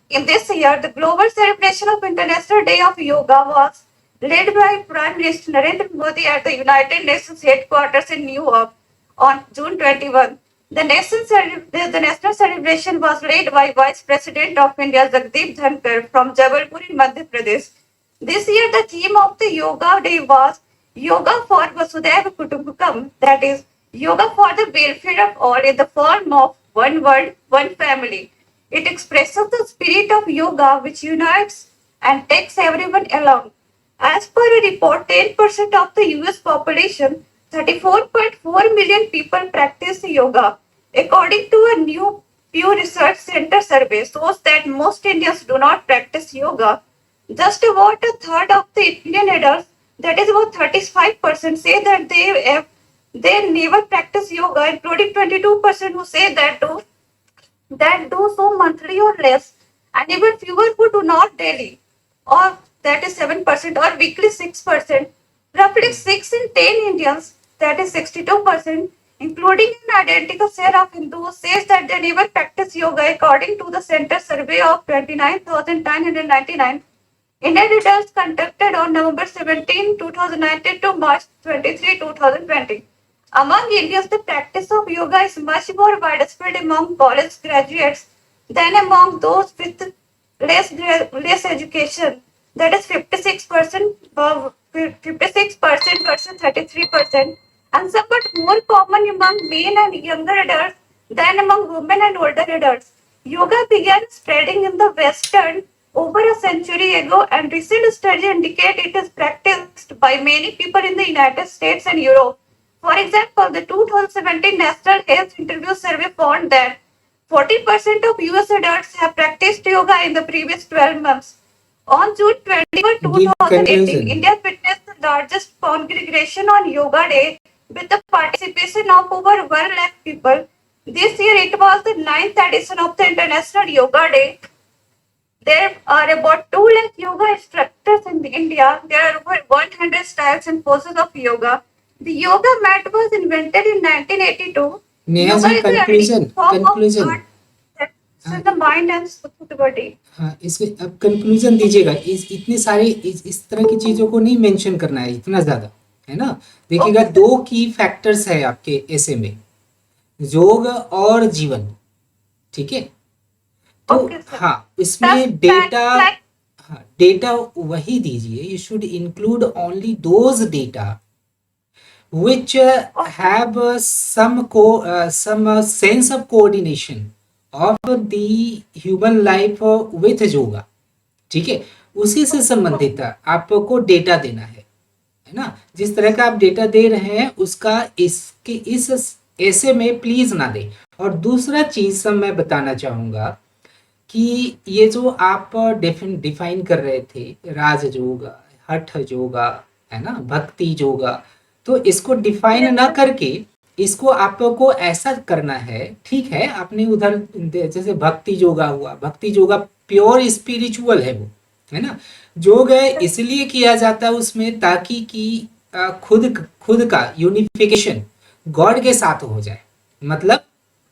In this year, the global celebration of International Day of Yoga was led by Prime Minister Narendra Modi at the United Nations headquarters in New York on June 21. The national celebration was led by Vice President of India Jagdeep Dhankar from Jabalpur in Madhya Pradesh. This year, the theme of the Yoga Day was Yoga for Vasudhaiva Kutumbakam, that is, yoga for the welfare of all in the form of one world, one family. It expresses the spirit of yoga which unites and takes everyone along. As per a report, 10% of the US population, 34.4 million people practice yoga. According to a new Pew Research Center survey, shows that most Indians do not practice yoga. Just about a third of the Indian adults, that is about 35%, say that they never practice yoga, including 22% who say that do so monthly or less, and even fewer who do not daily, or that is 7%, or weekly 6%. Roughly 6 in 10 Indians, that is 62%, including an identical share of Hindus, says that they never practice yoga according to the center survey of 29,999 Indian adults conducted on November 17, 2019 to March 23, 2020. Among Indians, the practice of yoga is much more widespread among college graduates than among those with less education. That is 56%, 56% versus 33%, and somewhat more common among men and younger adults than among women and older adults. Yoga began spreading in the Western over a century ago, and recent studies indicate it is practiced by many people in the United States and Europe. For example, the 2017 National Health Interview Survey found that 40% of US adults have practiced yoga in the previous 12 months. On June 21, Give 2018, conclusion. India witnessed the largest congregation on Yoga Day with the participation of over 1 lakh people. This year it was the 9th edition of the International Yoga Day. There are about 2 lakh yoga instructors in India. There are over 100 styles and poses of yoga. The yoga mat was invented in 1982. Neha Yoga जी, is a conclusion form of conclusion art that strengthens the mind and soothes the body. हाँ, इसमें अब conclusion दीजिएगा। इतने सारे इस तरह की चीजों को नहीं मेंशन करना है इतना ज्यादा, है ना। देखिएगा, Okay. 2 की फैक्टर्स है आपके ऐसे में, योग और जीवन, ठीक है। तो Okay, sir. हाँ, Does इसमें that डेटा, like हाँ डेटा वही दीजिए। You should include only those data which have some sense of coordination of the human life with yoga, ठीक है। उसी से संबंधित आपको डेटा देना है ना। जिस तरह का आप डेटा दे रहे हैं उसका इसके इस ऐसे में प्लीज ना दें। और दूसरा चीज मैं बताना चाहूंगा कि ये जो आप डिफाइन कर रहे थे, राज योगा, हठ योगा, है ना, भक्ति योगा, तो इसको डिफाइन ना करके इसको आपको ऐसा करना है, ठीक है। आपने उधर जैसे भक्ति योगा हुआ, भक्ति योगा प्योर स्पिरिचुअल है वो, है ना। योग है इसलिए किया जाता है उसमें ताकि कि खुद का यूनिफिकेशन गॉड के साथ हो जाए। मतलब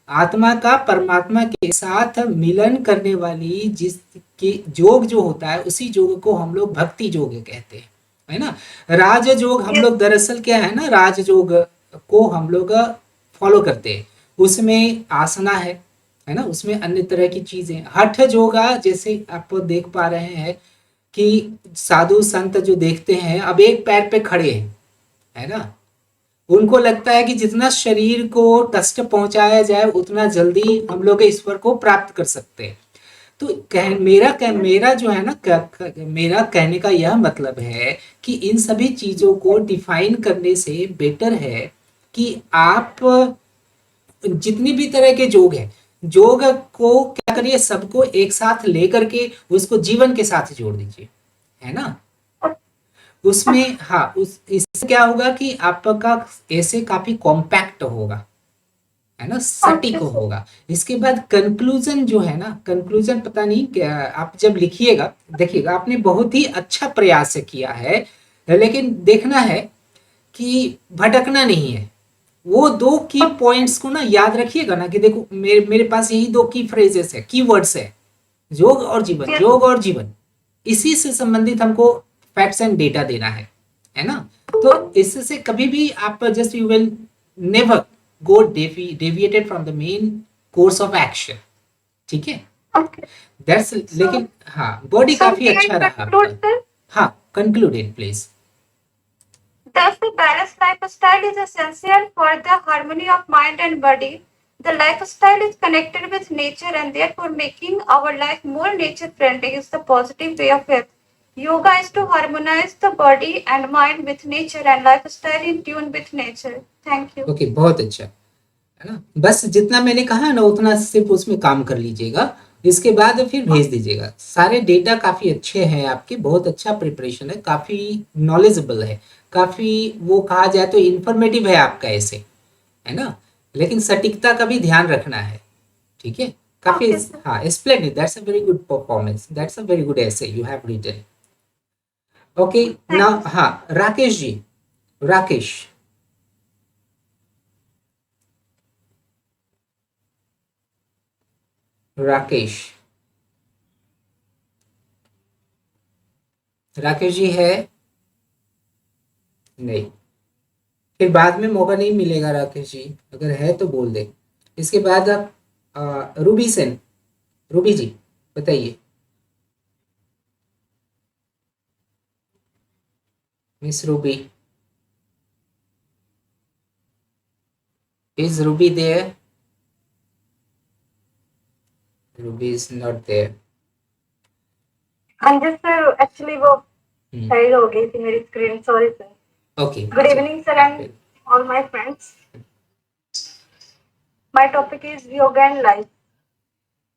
आत्मा का परमात्मा के साथ मिलन करने वाली जिसकी योग जो होता है, उसी योग को हम लोग भक्ति योग कहते हैं, है ना। राज योग हम लोग दरअसल क्या है ना, राज योग को हम लोग फॉलो करते हैं। उसमें आसना है ना, उसमें अन्य तरह की चीजें। हठ योगा जैसे आप देख पा रहे हैं कि साधु संत जो देखते हैं अब एक पैर पे खड़े हैं, है ना। उनको लगता है कि जितना शरीर को कष्ट पहुंचाया जाए उतना जल्दी हम लोग ईश्वर को प्राप्त कर सकते हैं। तो मेरा जो है ना, मेरा कहने का यह मतलब है कि इन सभी चीजों को डिफाइन करने से बेटर है कि आप जितनी भी तरह के योग है, योग को क्या करिए, सबको एक साथ लेकर के उसको जीवन के साथ जोड़ दीजिए, है ना। उसमें हाँ, इससे क्या होगा कि आपका ऐसे काफी कॉम्पैक्ट होगा, है ना, सटीक होगा। इसके बाद कंक्लूजन जो है ना, कंक्लूजन पता नहीं क्या, आप जब लिखिएगा देखिएगा, आपने बहुत ही अच्छा प्रयास किया है, लेकिन देखना है कि भटकना नहीं है। वो 2 की पॉइंट्स को ना याद रखिएगा ना कि देखो मेरे पास यही 2 की फ्रेजेस है, कीवर्ड्स है, योग और जीवन, योग और जीवन। इसी से संबंधित हमको फैक्ट्स एंड डेटा देना है ना। तो इससे कभी भी आप just you will never go deviated from the main course of action, ठीक है। दैट्स लेकिन हाँ, बॉडी काफी अच्छा रहा आपका। हाँ, concluded please. Thus, the balanced lifestyle is essential for the harmony of mind and body. The lifestyle is connected with nature and therefore making our life more nature friendly is the positive way of it. Yoga is to harmonize the body and mind with nature and lifestyle in tune with nature. Thank you. Okay, बहुत अच्छा, है ना। बस जितना मैंने कहा ना उतना सिर्फ उसमें काम कर लीजिएगा, इसके बाद फिर भेज दीजिएगा। सारे डेटा काफी अच्छे हैं आपके, बहुत अच्छा प्रिपरेशन है, काफी नॉलेजेबल है, काफी वो कहा जाए तो इंफॉर्मेटिव है आपका ऐसे, है ना। लेकिन सटीकता का भी ध्यान रखना है, ठीक है। काफी हाँ, splendid, that's a very good performance, that's a very good essay you have written. Okay now, हाँ राकेश जी, राकेश राकेश राकेश जी है नहीं, फिर बाद में मौका नहीं मिलेगा राकेश जी, अगर है तो बोल दे। इसके बाद आप रूबी सेन, रूबी जी बताइए। Miss Ruby, is Ruby there? Ruby is not there. हाँ जी सर, एक्चुअली वो साइड हो गई थी मेरी screen, sorry sir. Okay, good evening sir and all my friends. My topic is yoga and life.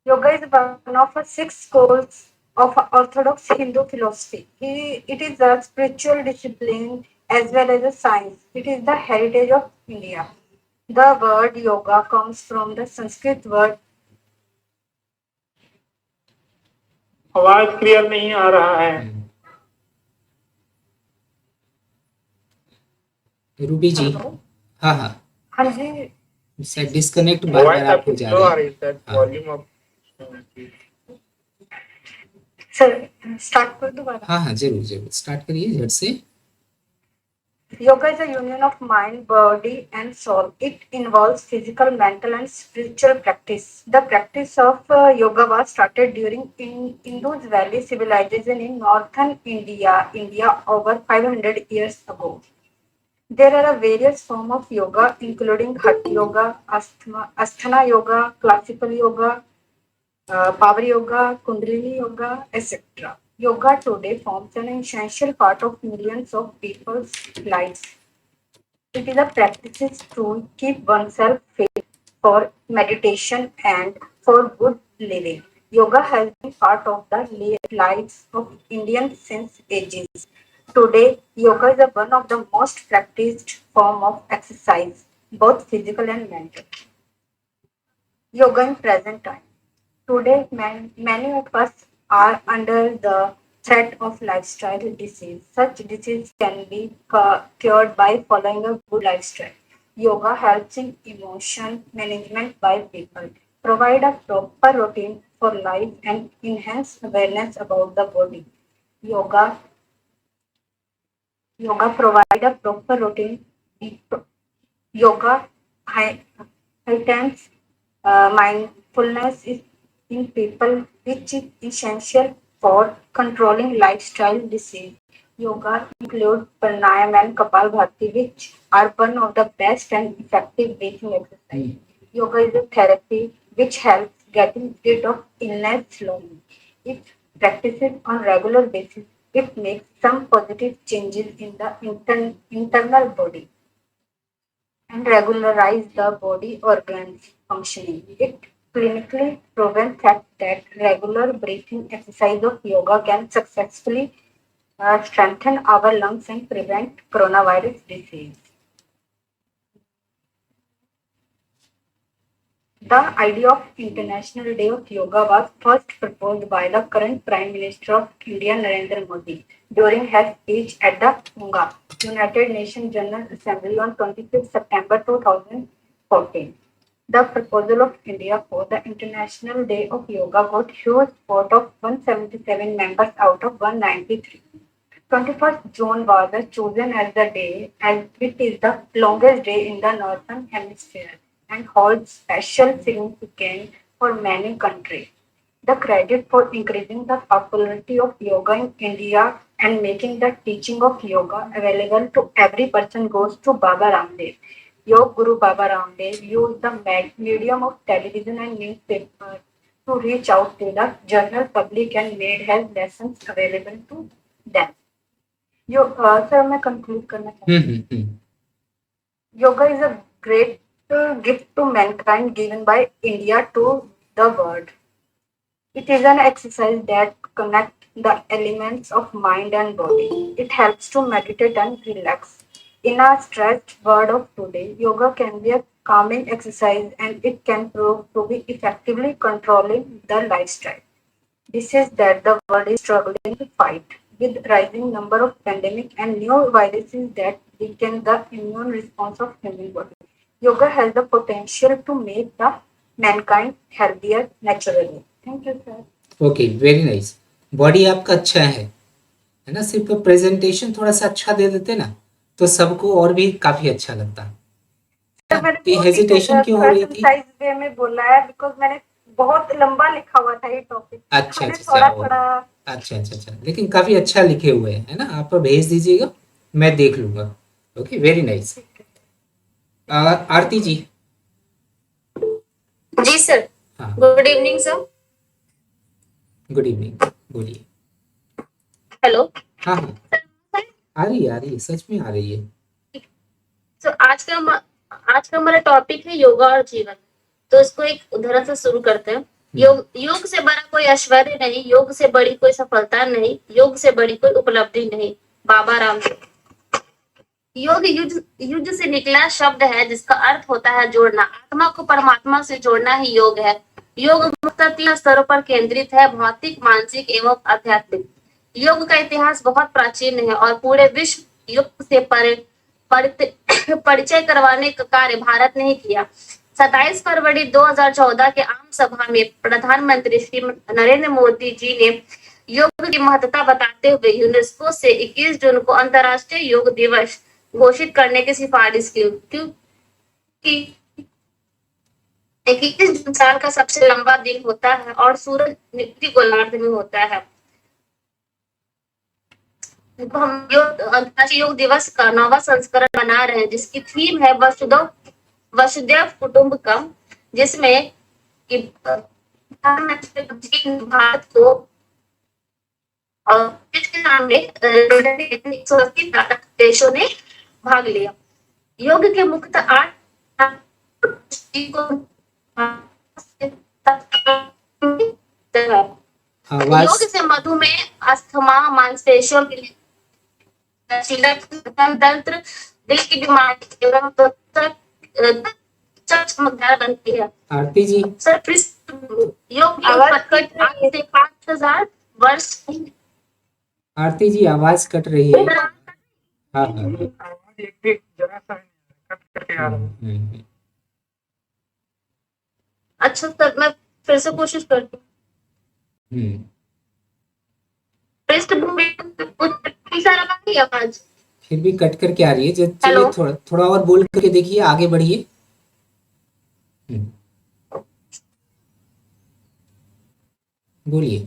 Yoga is one of the six schools of Orthodox Hindu philosophy. It is a spiritual discipline as well as a science. It is the heritage of India. The word yoga comes from the Sanskrit word. आवाज clear नहीं आ रहा है। Ruby जी, हाँ हाँ, हाँ जी शायद disconnect बार बार voice आप आपकी हो जा स्लो आ रहे रही हैं। है, हाँ। Volume up. सर, स्टार्ट कर दोबारा। हाँ हाँ, जरूर जरूर, स्टार्ट करिए झट से। Yoga is a union of mind, body, and soul. It involves physical, mental, and spiritual practice. The practice of yoga was started during Indus Valley civilization in northern India over 500 years ago. There are various forms of yoga, including Hatha yoga, Asthana yoga, classical yoga, power yoga, kundalini yoga, etc. Yoga today forms an essential part of millions of people's lives. It is a practice to keep oneself fit for meditation and for good living. Yoga has been part of the lives of Indians since ages. Today, yoga is one of the most practiced form of exercise, both physical and mental. Yoga in present time. Today, many of us are under the threat of lifestyle disease. Such disease can be cured by following a good lifestyle. Yoga helps in emotion management by people, provide a proper routine for life and enhance awareness about the body. Yoga Yoga provide a proper routine. Yoga heightens mindfulness is in people, which is essential for controlling lifestyle disease. Yoga includes pranayama and kapalbhati, which are one of the best and effective breathing exercise. Yoga is a therapy which helps getting rid of illness slowly. If practiced on regular basis, it makes some positive changes in the internal body and regularize the body organs functioning. It clinically proven fact that regular breathing exercise of yoga can successfully strengthen our lungs and prevent coronavirus disease. The idea of International Day of Yoga was first proposed by the current Prime Minister of India, Narendra Modi, during his speech at the UNGA, United Nations General Assembly on 25 September 2014. The proposal of India for the International Day of Yoga got huge support of 177 members out of 193. 21st June was chosen as the day as it is the longest day in the Northern Hemisphere and holds special significance for many countries. The credit for increasing the popularity of yoga in India and making the teaching of yoga available to every person goes to Baba Ramdev. Yoga Guru Baba Ramdev used the medium of television and newspaper to reach out to the general public and made his lessons available to them. Sir मैं conclude करना चाहती हूँ. Yoga is a great gift to mankind given by India to the world. It is an exercise that connects the elements of mind and body. It helps to meditate and relax. In our stressed world of today, yoga can be a calming exercise and it can prove to be effectively controlling the lifestyle. This is that the world is struggling to fight with rising number of pandemic and new viruses that weaken the immune response of human body. Yoga has the potential to make the mankind healthier naturally. Thank you, sir. Okay, very nice. Body आपका अच्छा है ना, सिर्फ presentation थोड़ा सा अच्छा दे देते ना तो सबको और भी काफी अच्छा लगता। हेजिटेशन क्यों हो रही थी? वे में बोला है बिकॉज मैंने बहुत लंबा लिखा हुआ था ये टॉपिक। अच्छा अच्छा, लेकिन काफी अच्छा लिखे हुए हैं, है ना? आप भेज दीजिएगा, मैं देख लूंगा। Okay, very nice. Aarti ji. जी सर। हाँ, good evening sir. Good evening, बोलिए। हेलो। हाँ हाँ, आ रही है, सच में आ रही है। तो आज का हमारा टॉपिक है योगा और जीवन। तो इसको एक उदाहरण से शुरू करते हैं। योग से बड़ा कोई ऐश्वर्य नहीं, योग से बड़ी कोई सफलता नहीं, योग से बड़ी कोई उपलब्धि नहीं। बाबा रामदेव। योग युद्ध से निकला शब्द है जिसका अर्थ होता है जोड़ना। आत्मा को परमात्मा से जोड़ना ही योग है। योग मुख्यतः 3 स्तरों पर केंद्रित है: भौतिक, मानसिक एवं आध्यात्मिक। योग का इतिहास बहुत प्राचीन है और पूरे विश्व योग से परिचय करवाने का कार्य भारत ने ही किया। 27 फरवरी 2014 के आम सभा में प्रधानमंत्री श्री नरेंद्र मोदी जी ने योग की महत्ता बताते हुए यूनेस्को से 21 जून को अंतर्राष्ट्रीय योग दिवस घोषित करने की सिफारिश की, क्योंकि 21 जून साल का सबसे लंबा दिन होता है और सूरज नित्य गोलार्ध में होता है। हम अंतर्राष्ट्रीय योग दिवस का 9वां संस्करण मना रहे हैं, जिसकी थीम है वसुधैव कुटुंबकम, जिसमें भारत को और इसके सामने 180 देशों ने भाग लिया। योग के मुख्यतः 8 योग से मधुमेह, अस्थमा, मांसपेशियों के लिए तंत्र, दिल की बीमारी एवं चमकदार बनती है। आरती जी, सर योग की उत्पत्ति आज से 5000 वर्ष। आरती जी आवाज कट रही है। हाँ हाँ आवाज एक भी जरा सा कट करके आ रहा है। अच्छा सर, मैं फिर से कोशिश करती हूँ। पृष्ठभूमि सर अब आ रही है आवाज? फिर भी कट करके आ रही है। चलिए हेलो? थोड़ा और बोल करके देखिए, आगे बढ़िए। बोलिए।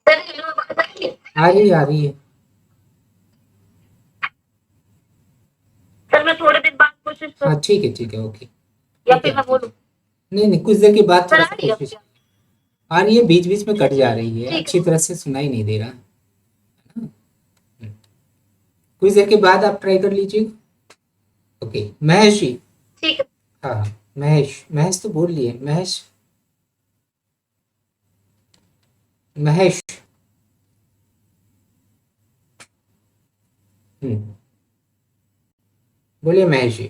सर हेलो, आवाज आ रही है? आ रही है। सर मैं थोड़ी देर बाद कोशिश करूँ हाँ ठीक है ओके। या फिर मैं बोलूँ? नहीं कुछ देर के बाद सर थोड़ा आ सा रही है कोशिश। क्या? आ रही है, बीच बीच में कट जा रही है, ठीक है। अच्छी तरह से सुनाई नहीं दे रहा। कुछ देर के बाद आप ट्राई कर लीजिए। ओके महेश जी। ठीक है। हाँ महेश तो बोल लिए। महेश बोलिए महेश जी।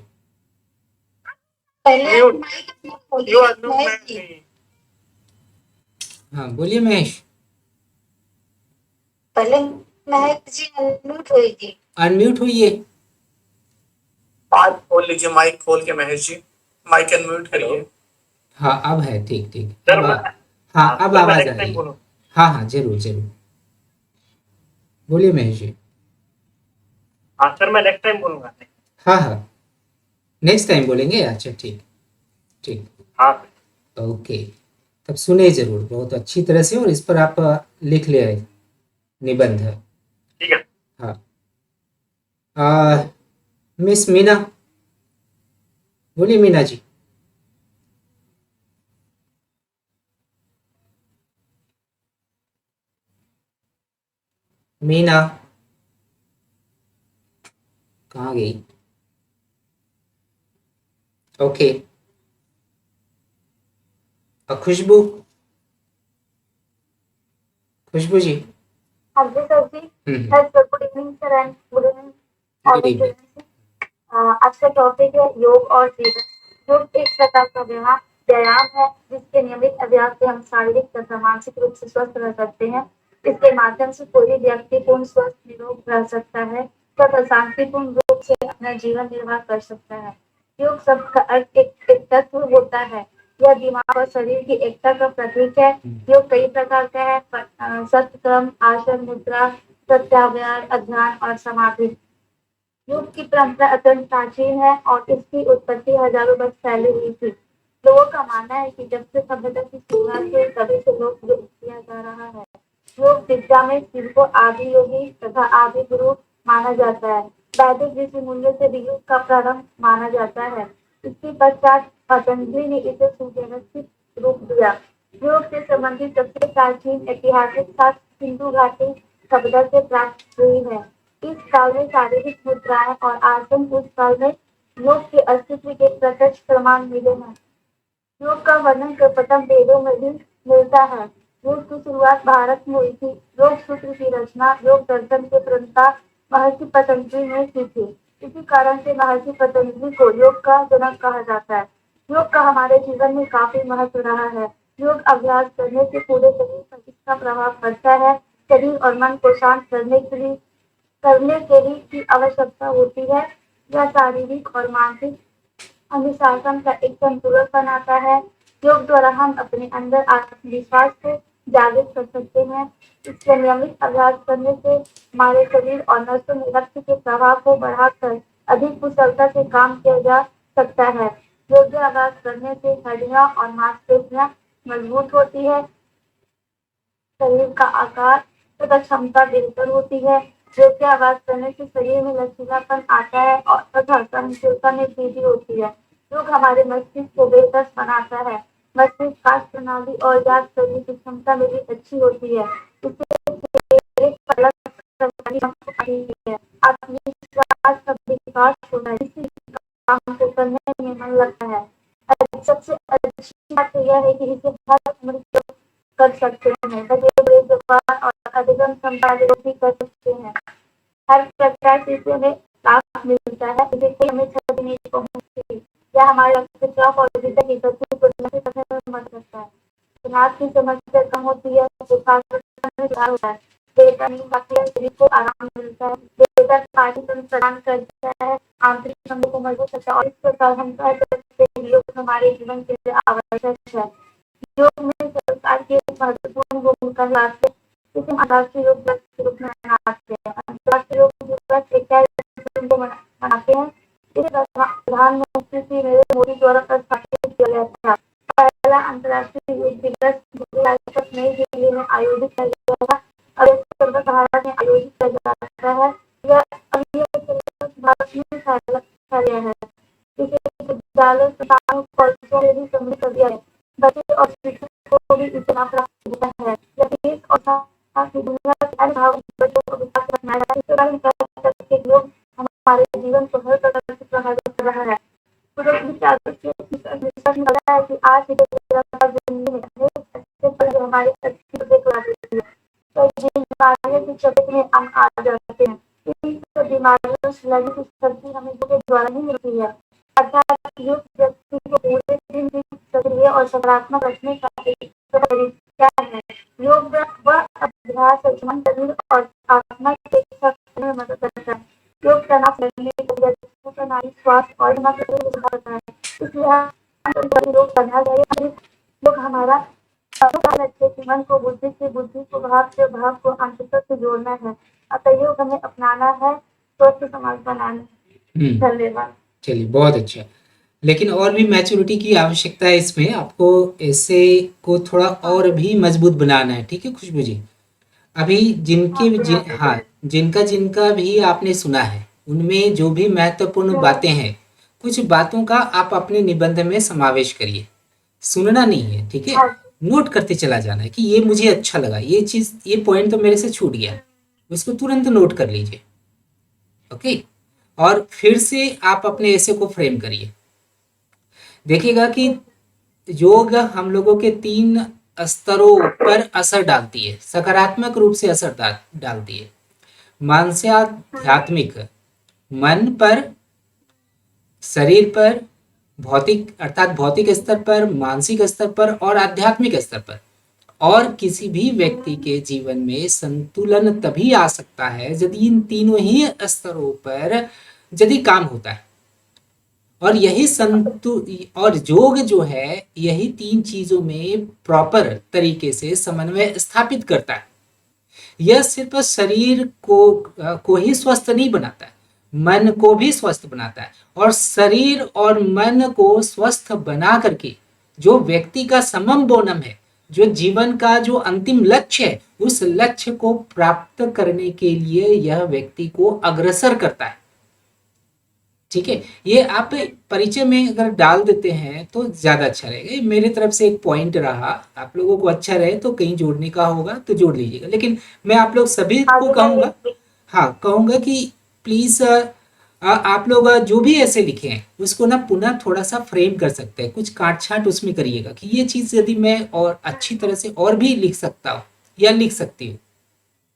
पहले Mute. Mic You are not Mahesh mad ji. me. हाँ बोलिए महेश। पहले महक जी अनम्यूट हुई थी। अनम्यूट हुई। माइक खोल लीजिए, माइक खोल के महेश जी माइक अनम्यूट करिए। हाँ अब है, ठीक सर अब मैं हाँ अब मैं आवाज आ नेक्स्ट रही टाइम है। बोलूँ। हाँ जरूर बोलिए महेश जी। हाँ सर मैं नेक्स्ट टाइम बोलूँगा। हाँ नेक्स्ट टाइम बोलेंगे। अच्छा ठीक हाँ ओके। तब सुने जरूर बहुत अच्छी तरह से, और इस पर आप लिख ले निबंध। ठीक है। हाँ मिस मीना, बोलिए मीना जी। मीना कहाँ गई? ओके खुशबू जी। हाँ जी सर जी। Good evening sir and good evening good evening. आज का टॉपिक है योग और जीवन। योग एक प्रकार का व्यायाम है जिसके नियमित अभ्यास से हम शारीरिक तथा मानसिक रूप से स्वस्थ रह सकते हैं। इसके माध्यम से कोई व्यक्ति पूर्ण स्वस्थ निरोग रह सकता है तथा शांतिपूर्ण रूप से अपना जीवन निर्वाह कर सकता है। योग शब्द का अर्थ एक तत्व होता है। यह दिमाग और शरीर की एकता का प्रतीक है। योग कई प्रकार का है: सत्कर्म, आसन, मुद्रा, प्रत्याहार, अध्यान और समाधि। योग की परंपरा अत्यंत प्राचीन है और इसकी उत्पत्ति हजारों वर्ष पहले हुई थी। लोगों का मानना है कि जब से सभ्यता की शुरुआत हुई तभी से योग किया जा रहा है। योग विद्या में शिव को आदि योगी तथा आदि गुरु माना जाता है। वैदिक ऋषि मुनियों से भी योग का प्रारंभ माना जाता है। इसके पश्चात पतंजलि ने इसे सुव्यवस्थित रूप दिया। योग से संबंधित सबसे प्राचीन ऐतिहासिक शास्त्र सिंधु घाटी सभ्यता से प्राप्त हुई है। इस काल में शारीरिक मुद्राएं और आसन उस काल में योग के अस्तित्व के प्रत्यक्ष प्रमाण मिले हैं। योग का वर्णन प्रथम वेदों में भी मिलता है। योग की शुरुआत भारत में हुई थी। योग सूत्र की रचना योग दर्शन के प्रणेता महर्षि पतंजलि ने की थी। इसी कारण से महर्षि पतंजलि को योग का जनक कहा जाता है। योग का हमारे जीवन में काफी महत्व रहा है। योग अभ्यास करने से पूरे शरीर पर इसका प्रभाव पड़ता है। शरीर और मन को शांत करने के लिए की आवश्यकता होती है। यह शारीरिक और मानसिक अनुशासन का एक संतुलन बनाता है। योग द्वारा हम अपने अंदर आत्मविश्वास को जागृत कर सकते हैं। इसके नियमित अभ्यास करने से हमारे शरीर और नसों में रक्त के प्रवाह को बढ़ाकर अधिक कुशलता से काम किया जा सकता है। योगाभ्यास करने से हड्डियां और मांसपेशियां मजबूत होती है। शरीर का आकार तथा क्षमता बेहतर होती है। योगाभ्यास करने से शरीर में लचीलापन आता है और तथा सहनशीलता में वृद्धि होती है। योग हमारे मस्तिष्क को बेहतर बनाता है। मस्तिष्क कार्य प्रणाली और याद करने की क्षमता में भी अच्छी होती है। इससे शरीर पर अलग प्रकार की आती है। आत्मविश्वास का विकास होता है। इसी काम को करने में मन लगता है। सबसे अच्छी बात तो यह है कि इसे हर उम्र के कर सकते हैं। बड़े बड़े जवान और अधिगम क्षमता वाले लोग भी कर सकते हैं। हर प्रकार से इसे हमें लाभ मिलता है। इससे हमें क्षति नहीं पहुंचती। यह हमारे रक्तचाप और हृदय की गति को नियंत्रित करने में मदद करता है। तनाव की समस्या कम होती है। एकाग्रता में सुधार होता है। बेहतर नींद आती है। शरीर को आराम मिलता है। बेहतर पाचन प्रदान करता है। आंतरिक अंगों को मजबूत करता है और इस प्रकार हम कह सकते हैं योग हमारे जीवन के लिए आवश्यक है। योग में सरकार की एक महत्वपूर्ण भूमिका निभाते हैं। इसे अंतर्राष्ट्रीय योग दिवस के रूप में मनाते हैं। अंतर्राष्ट्रीय योग दिवस 21 को मनाते हैं। इसे प्रधानमंत्री श्री नरेंद्र मोदी द्वारा प्रस्तावित किया गया था। पहला अंतर्राष्ट्रीय योग दिवस जुलाई 7 नई दिल्ली में आयोजित किया गया था। अब इस भारत में आयोजित किया जाता है। यह भारत में फैला है। इसे विद्यालय संस्थानों कॉलेजों में भी सम्मिलित कर दिया है। बच्चे और शिक्षक को भी इसे नाम प्राप्त होता है। यह देश और साथ ही दुनिया के अन्य भागों के बच्चों को विकास करना है। इस तरह कह सकते हैं योग हमारे जीवन को हर प्रकार से प्रभावित कर रहा है। विश्वास में लगा है कि आज की जिंदगी में अनेक अच्छे पल जो हमारे अस्तित्व को देखा देती है। तो ये बीमारियों की चपेट में हम आ जाते हैं। इन बीमारियों से लगी की शक्ति हमें योग के द्वारा ही मिलती है। अर्थात योग व्यक्ति को पूरे दिन की सक्रिय और सकारात्मक रखने का एक तरीका है। योग वह अभ्यास है मन, शरीर और आत्मा के एक में मदद करता है। योग तनाव करने को प्रणाली स्वास्थ्य और दिमाग को सुधार करता है। इसलिए हम योग करना चाहिए। योग हमारा अच्छे कि मन को बुद्धि से बुद्धि को भाव से भाव को अंततः से जोड़ना है। अतः योग हमें अपनाना है, स्वस्थ समाज बनाना है। धन्यवाद। चलिए, बहुत अच्छा। लेकिन और भी मैच्योरिटी की आवश्यकता है इसमें। आपको ऐसे को थोड़ा और भी मजबूत बनाना है। ठीक है खुशबू जी? अभी जिनका भी आपने सुना है उनमें जो भी महत्वपूर्ण बातें हैं, कुछ बातों का आप अपने निबंध में समावेश करिए। सुनना नहीं है, ठीक है? नोट करते चला जाना है कि ये मुझे अच्छा लगा, ये चीज, ये पॉइंट तो मेरे से छूट गया, उसको तुरंत नोट कर लीजिए। ओके, और फिर से आप अपने ऐसे को फ्रेम करिए। देखिएगा कि योग हम लोगों के 3 स्तरों पर असर डालती है, सकारात्मक रूप से असर डालती है। मानसिक, आध्यात्मिक, मन पर, शरीर पर, भौतिक अर्थात भौतिक स्तर पर, मानसिक स्तर पर और आध्यात्मिक स्तर पर। और किसी भी व्यक्ति के जीवन में संतुलन तभी आ सकता है यदि इन तीनों ही स्तरों पर यदि काम होता है। और यही और योग जो है यही 3 चीजों में प्रॉपर तरीके से समन्वय स्थापित करता है। यह सिर्फ शरीर को ही स्वस्थ नहीं बनाता है, मन को भी स्वस्थ बनाता है। और शरीर और मन को स्वस्थ बना करके जो व्यक्ति का समम बोनम है, जो जीवन का जो अंतिम लक्ष्य है, उस लक्ष्य को प्राप्त करने के लिए यह व्यक्ति को अग्रसर करता है। ठीक है, ये आप परिचय में अगर डाल देते हैं तो ज्यादा अच्छा रहेगा। मेरी तरफ से एक पॉइंट रहा, आप लोगों को अच्छा रहे तो कहीं जोड़ने का होगा तो जोड़ लीजिएगा। लेकिन मैं आप लोग सभी को कहूंगा कि प्लीज आप लोग जो भी ऐसे लिखे हैं उसको ना पुनः थोड़ा सा फ्रेम कर सकते हैं, कुछ काट छाट उसमें करिएगा कि ये चीज़ यदि मैं और अच्छी तरह से और भी लिख सकता हूँ या लिख सकती हूँ,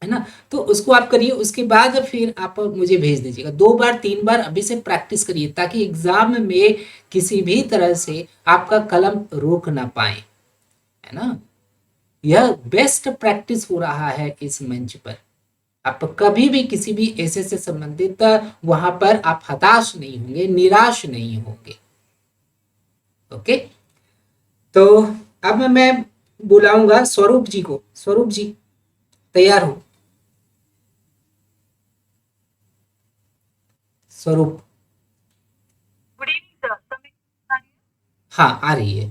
है ना। तो उसको आप करिए, उसके बाद फिर आप मुझे भेज दीजिएगा। 2 बार 3 बार अभी से प्रैक्टिस करिए ताकि एग्जाम में किसी भी तरह से आपका कलम रोक ना पाए, है ना। यह बेस्ट प्रैक्टिस हो रहा है इस मंच पर। आप कभी भी किसी भी ऐसे से संबंधित वहां पर आप हताश नहीं होंगे, निराश नहीं होंगे। ओके, तो अब मैं बुलाऊंगा स्वरूप जी को। स्वरूप जी तैयार हो? स्वरूप, गुड इवनिंग सर। हाँ आ रही है।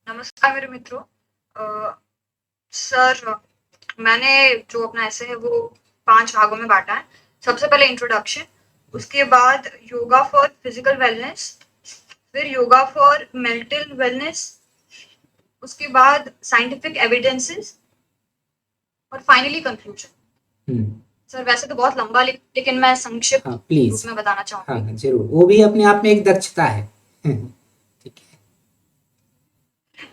नमस्कार मेरे मित्रों। सर, मैंने जो अपना ऐसे है वो 5 भागों में बांटा है। सबसे पहले इंट्रोडक्शन, उसके बाद योगा फॉर फिजिकल वेलनेस, फिर योगा फॉर मेंटल वेलनेस, उसके बाद साइंटिफिक एविडेंसेस और फाइनली कंक्लूजन। हम्म, सर वैसे तो बहुत लंबा लेकिन मैं संक्षिप्त हाँ रूप प्लीज, में बताना हाँ चाहूंगी। हाँ, जरूर, वो भी अपने आप में एक दक्षता है। ठीक है,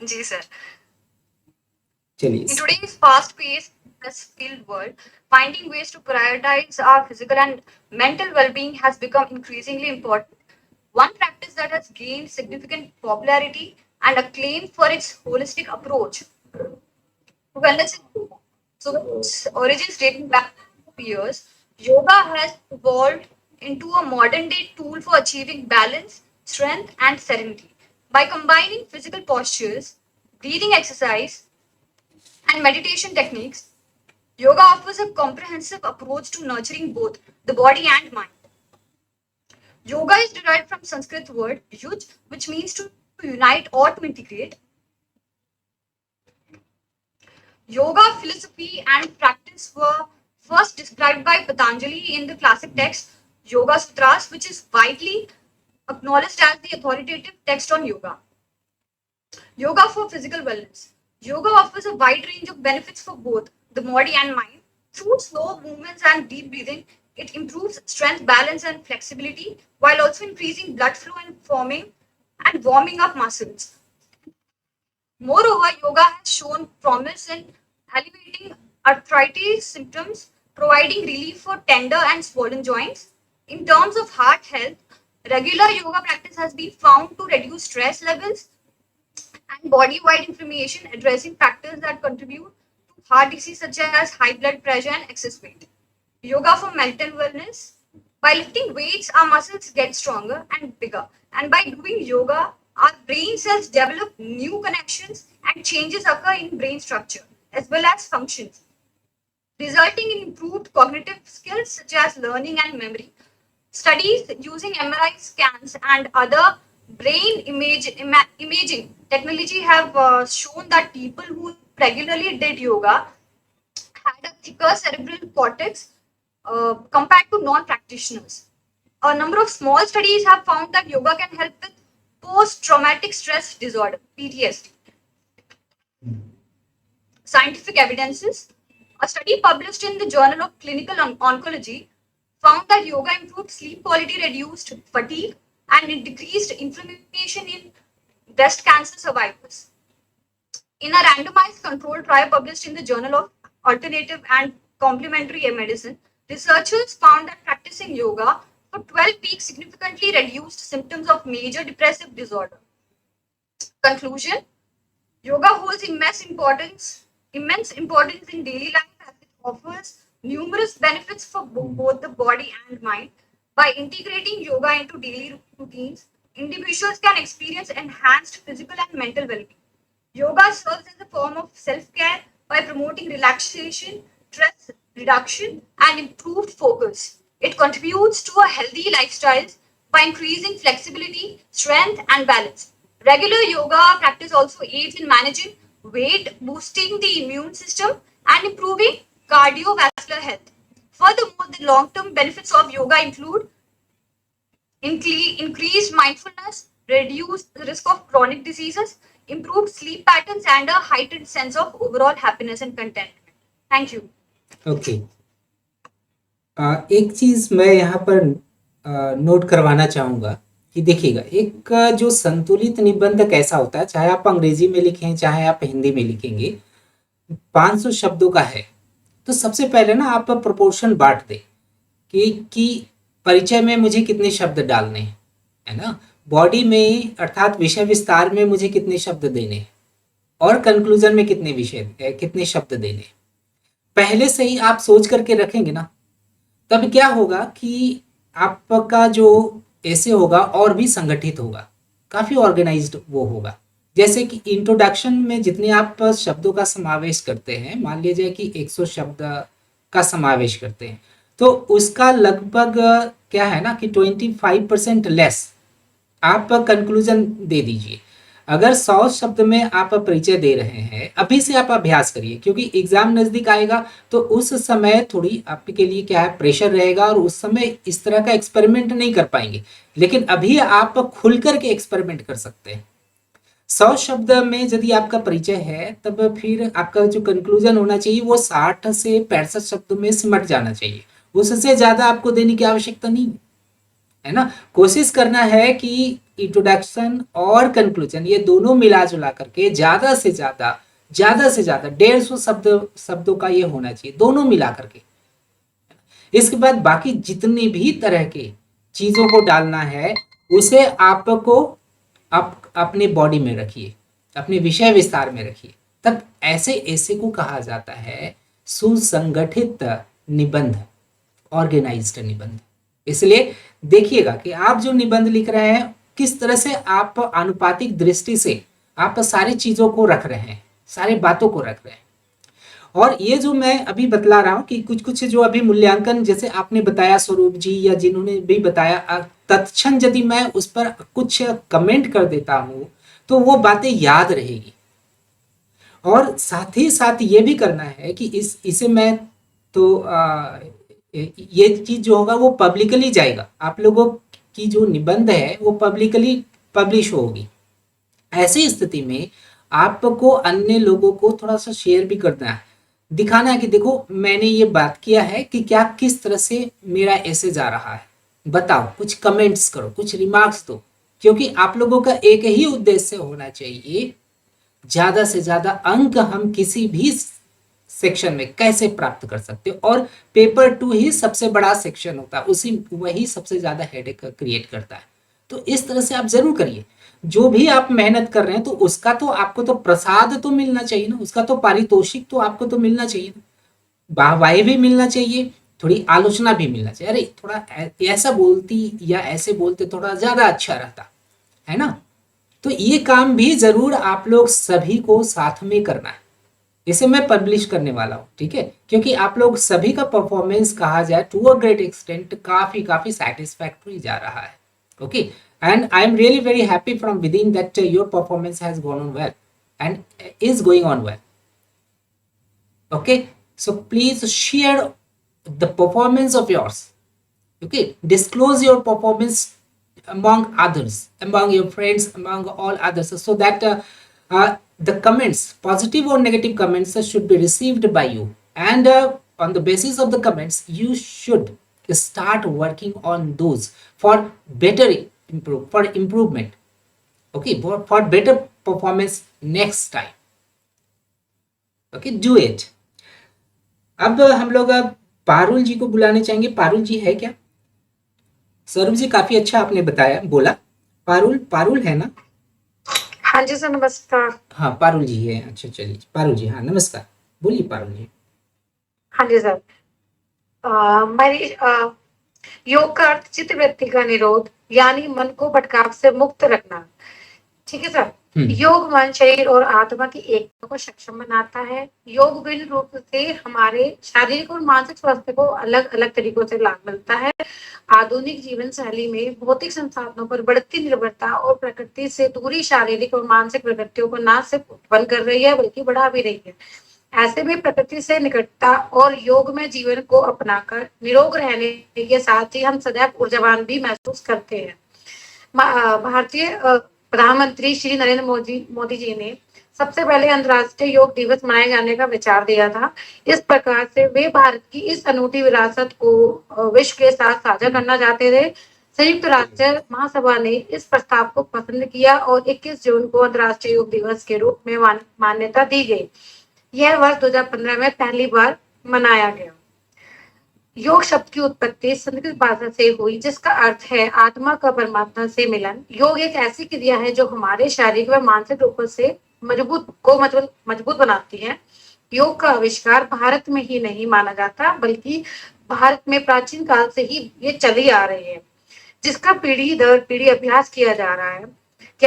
जी सर। चलिए। In today's fast-paced, stress-filled world, finding ways to prioritize our physical and mental well-being has become increasingly important. One practice that has gained significant popularity and acclaim for its holistic approach to wellness is yoga. So, its origins dating back to years, yoga has evolved into a modern-day tool for achieving balance, strength, and serenity. By combining physical postures, breathing exercise, and meditation techniques, yoga offers a comprehensive approach to nurturing both the body and mind. Yoga is derived from Sanskrit word yuj, which means to unite or to integrate. Yoga philosophy and practice were first described by Patanjali in the classic text Yoga Sutras, which is widely acknowledged as the authoritative text on yoga. Yoga for physical wellness. Yoga offers a wide range of benefits for both the body and mind. Through slow movements and deep breathing, it improves strength, balance, and flexibility while also increasing blood flow and forming and warming up muscles. Moreover, yoga has shown promise in alleviating arthritis symptoms, providing relief for tender and swollen joints. In terms of heart health, regular yoga practice has been found to reduce stress levels and body-wide inflammation, addressing factors that contribute to heart disease such as high blood pressure and excess weight. Yoga for mental wellness. By lifting weights, our muscles get stronger and bigger. And by doing yoga, our brain cells develop new connections and changes occur in brain structure as well as functions, resulting in improved cognitive skills such as learning and memory. Studies using MRI scans and other imaging technology have shown that people who regularly did yoga had a thicker cerebral cortex compared to non-practitioners. A number of small studies have found that yoga can help with post-traumatic stress disorder (PTSD). Scientific evidences. A study published in the Journal of Clinical Oncology found that yoga improved sleep quality, reduced fatigue, and it decreased inflammation in breast cancer survivors. In a randomized controlled trial published in the Journal of Alternative and Complementary Medicine, researchers found that practicing yoga for 12 weeks significantly reduced symptoms of major depressive disorder. Conclusion: yoga holds immense importance in daily life as it offers numerous benefits for both the body and mind. By integrating yoga into daily routines, individuals can experience enhanced physical and mental well-being. Yoga serves as a form of self-care by promoting relaxation, stress reduction, and improved focus. It contributes to a healthy lifestyle by increasing flexibility, strength, and balance. Regular yoga practice also aids in managing weight, boosting the immune system, and improving cardiovascular health. Furthermore, the long-term benefits of yoga include increased mindfulness, reduced risk of chronic diseases, improved sleep patterns, and a heightened sense of overall happiness and contentment. Thank you. Okay, एक चीज मैं यहाँ पर note करवाना चाहूंगा कि देखिएगा, एक जो संतुलित निबंध कैसा होता है, चाहे आप अंग्रेजी में लिखें चाहे आप हिंदी में लिखेंगे, 500 शब्दों का है तो सबसे पहले ना आप प्रोपोर्शन बांट दें कि परिचय में मुझे कितने शब्द डालने हैं, है ना, बॉडी में अर्थात विषय विस्तार में मुझे कितने शब्द देने हैं, और कंक्लूजन में कितने शब्द देने हैं। पहले से ही आप सोच करके रखेंगे ना, तब क्या होगा कि आपका जो ऐसे होगा और भी संगठित होगा, काफी ऑर्गेनाइज्ड वो होगा। जैसे कि इंट्रोडक्शन में जितने आप शब्दों का समावेश करते हैं, मान लीजिए कि 100 शब्द का समावेश करते हैं, तो उसका लगभग क्या है ना कि 25% लेस आप कंक्लूजन दे दीजिए। अगर 100 शब्द में आप परिचय दे रहे हैं, अभी से आप अभ्यास करिए, क्योंकि एग्जाम नजदीक आएगा तो उस समय थोड़ी आपके लिए क्या है, प्रेशर रहेगा और उस समय इस तरह का एक्सपेरिमेंट नहीं कर पाएंगे। लेकिन अभी आप खुल करके एक्सपेरिमेंट कर सकते हैं। 100 शब्द में यदि आपका परिचय है, तब फिर आपका जो कंक्लूजन होना चाहिए वो 60 से 65 शब्दों में सिमट जाना चाहिए। उससे ज्यादा आपको देने की आवश्यकता नहीं है ना। कोशिश करना है कि इंट्रोडक्शन और कंक्लूजन ये दोनों मिला जुला करके ज्यादा से ज्यादा 150 शब्दों का ये होना चाहिए, दोनों मिला करके। इसके बाद बाकी जितनी भी तरह के चीजों को डालना है उसे आपको अपने बॉडी में रखिए, अपने विषय विस्तार में रखिए। तब ऐसे को कहा जाता है सुसंगठित निबंध, ऑर्गेनाइज्ड निबंध। इसलिए देखिएगा कि आप जो निबंध लिख रहे हैं किस तरह से आप आनुपातिक दृष्टि से आप सारी चीजों को रख रहे हैं, सारी बातों को रख रहे हैं। और ये जो मैं अभी बतला रहा हूँ कि कुछ कुछ जो अभी मूल्यांकन, जैसे आपने बताया स्वरूप जी या जिन्होंने भी बताया, तत्क्षण यदि मैं उस पर कुछ कमेंट कर देता हूँ तो वो बातें याद रहेगी। और साथ ही साथ ये भी करना है कि इसे मैं तो ये चीज जो होगा वो पब्लिकली जाएगा, आप लोगों की जो निबंध है वो पब्लिकली पब्लिश होगी। ऐसी स्थिति में आपको अन्य लोगों को थोड़ा सा शेयर भी करना है, दिखाना है कि देखो मैंने ये बात किया है कि क्या किस तरह से मेरा ऐसे जा रहा है, बताओ, कुछ कमेंट्स करो, कुछ रिमार्क्स दो। क्योंकि आप लोगों का एक ही उद्देश्य होना चाहिए, ज्यादा से ज्यादा अंक हम किसी भी सेक्शन में कैसे प्राप्त कर सकते हो। और पेपर 2 ही सबसे बड़ा सेक्शन होता है, वही सबसे ज्यादा हेडेक क्रिएट करता है। तो इस तरह से आप जरूर करिए। जो भी आप मेहनत कर रहे हैं तो उसका तो आपको तो प्रसाद तो मिलना चाहिए ना, उसका तो पारितोषिक तो आपको तो मिलना चाहिए ना, वाहवाही भी मिलना चाहिए, थोड़ी आलोचना भी मिलना चाहिए, अरे थोड़ा ऐसा बोलती या ऐसे बोलते थोड़ा ज्यादा अच्छा रहता है ना। तो ये काम भी जरूर आप लोग सभी को साथ में करना है। इसे मैं पब्लिश करने वाला हूँ, ठीक है, क्योंकि आप लोग सभी का परफॉर्मेंस कहा जाए टू अ ग्रेट एक्सटेंट काफी सैटिस्फैक्टरी जा रहा है। Okay, and I am really very happy from within that your performance has gone on well and is going on well. Okay, so please share the performance of yours. Okay, disclose your performance among others, among your friends, among all others, so that the comments, positive or negative comments, should be received by you, and on the basis of the comments you should start working on those for better for improvement. Okay, for better performance next time. Okay, do it. अब हम लोग पारुल जी को बुलाने चाहेंगे। पारुल जी है क्या? सौरभ जी काफी अच्छा आपने बताया, बोला। पारुल है ना? हाँ जी सर, नमस्कार। हाँ, पारुल जी है। अच्छा चलिए, पारुल जी, हाँ नमस्कार, बोलिए पारुल जी। हाँ जी सर, मेरी योग का अर्थ चित्त वृत्ति का निरोध, यानी मन को भटकाव से मुक्त रखना। ठीक है सर। योग मन, शरीर और आत्मा की एकता को सक्षम बनाता है। योग विभिन्न रूप से हमारे शारीरिक और मानसिक स्वास्थ्य को अलग अलग तरीकों से लाभ मिलता है। आधुनिक जीवन शैली में भौतिक संसाधनों पर बढ़ती निर्भरता और प्रकृति से दूरी शारीरिक और मानसिक प्रगतियों को न सिर्फ उत्पन्न कर रही है बल्कि बढ़ा भी रही है। ऐसे में प्रकृति से निकटता और योग में जीवन को अपनाकर निरोग रहने के साथ ही हम सदैव ऊर्जावान भी महसूस करते हैं। भारतीय प्रधानमंत्री श्री नरेंद्र मोदी जी ने सबसे पहले अंतर्राष्ट्रीय योग दिवस मनाए जाने का विचार दिया था। इस प्रकार से वे भारत की इस अनूठी विरासत को विश्व के साथ साझा करना चाहते थे। संयुक्त राष्ट्र महासभा ने इस प्रस्ताव को पसंद किया और 21 जून को अंतर्राष्ट्रीय योग दिवस के रूप में मान्यता दी गई। यह वर्ष 2015 में पहली बार मनाया गया। योग शब्द की उत्पत्ति संस्कृत भाषा से हुई, जिसका अर्थ है आत्मा का परमात्मा से मिलन। योग एक ऐसी क्रिया है जो हमारे शारीरिक व मानसिक रूप से मजबूत बनाती है। योग का आविष्कार भारत में ही नहीं माना जाता, बल्कि भारत में प्राचीन काल से ही ये चली आ रही है, जिसका पीढ़ी दर पीढ़ी अभ्यास किया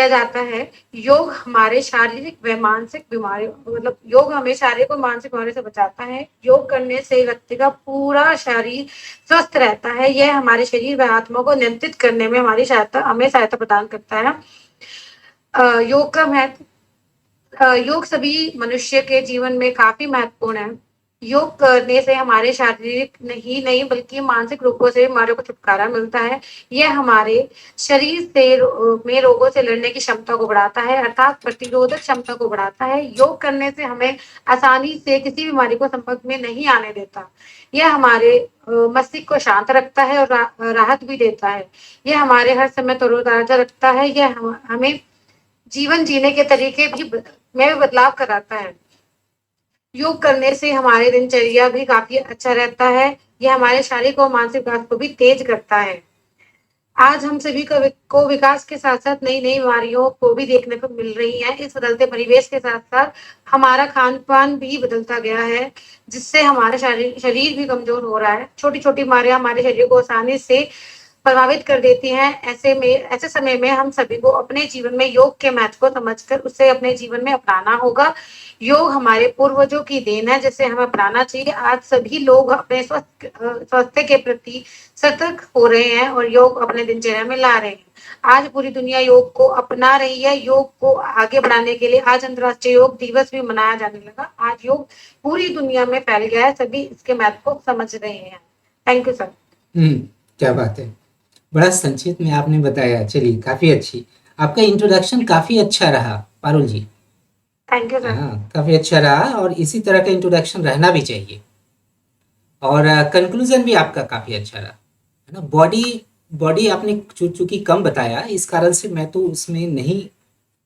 जाता है। योग हमारे शारीरिक व मानसिक बीमारियों योग हमें शारीरिक और मानसिक बीमारी से बचाता है। योग करने से व्यक्ति का पूरा शरीर स्वस्थ रहता है। यह हमारे शरीर व आत्मा को नियंत्रित करने में हमें सहायता प्रदान करता है। योग का महत्व, योग सभी मनुष्य के जीवन में काफी महत्वपूर्ण है। योग करने से हमारे शारीरिक नहीं बल्कि मानसिक रूपों से बीमारियों को छुटकारा मिलता है। यह हमारे शरीर में रोगों से लड़ने की क्षमता को बढ़ाता है, अर्थात प्रतिरोधक क्षमता को बढ़ाता है। योग करने से हमें आसानी से किसी बीमारी को संपर्क में नहीं आने देता। यह हमारे मस्तिष्क को शांत रखता है और राहत भी देता है। यह हमारे हर समय तरोताजा रखता है। यह हमें जीवन जीने के तरीके में बदलाव कराता है। योग करने से हमारे दिनचर्या भी काफी अच्छा रहता है। यह हमारे शारीरिक और मानसिक विकास को भी तेज करता है। आज हम सभी को विकास के साथ साथ नई बीमारियों को भी देखने को मिल रही है। इस बदलते परिवेश के साथ साथ हमारा खान पान भी बदलता गया है, जिससे हमारा शरीर भी कमजोर हो रहा है। छोटी छोटी बीमारियां हमारे शरीर को आसानी से प्रभावित कर देती हैं। ऐसे समय में हम सभी को अपने जीवन में योग के महत्व को समझकर उसे अपने जीवन में अपनाना होगा। योग हमारे पूर्वजों की देन है, जिसे हमें अपनाना चाहिए। आज सभी लोग अपने स्वास्थ्य के प्रति सतर्क हो रहे हैं और योग अपने दिनचर्या में ला रहे हैं। आज पूरी दुनिया योग को अपना रही है। योग को आगे बढ़ाने के लिए आज अंतर्राष्ट्रीय योग दिवस भी मनाया जाने लगा। आज योग पूरी दुनिया में फैल गया है, सभी इसके महत्व को समझ रहे हैं। Thank you sir. क्या बात है, बड़ा संक्षिप्त में आपने बताया। चलिए, काफी अच्छी, आपका इंट्रोडक्शन काफी अच्छा रहा Parul ji. Thank you sir. हाँ, काफी अच्छा रहा और इसी तरह का इंट्रोडक्शन रहना भी चाहिए। और कंक्लूजन भी आपका काफी अच्छा रहा, है ना। बॉडी आपने चूंकि कम बताया, इस कारण से मैं तो उसमें नहीं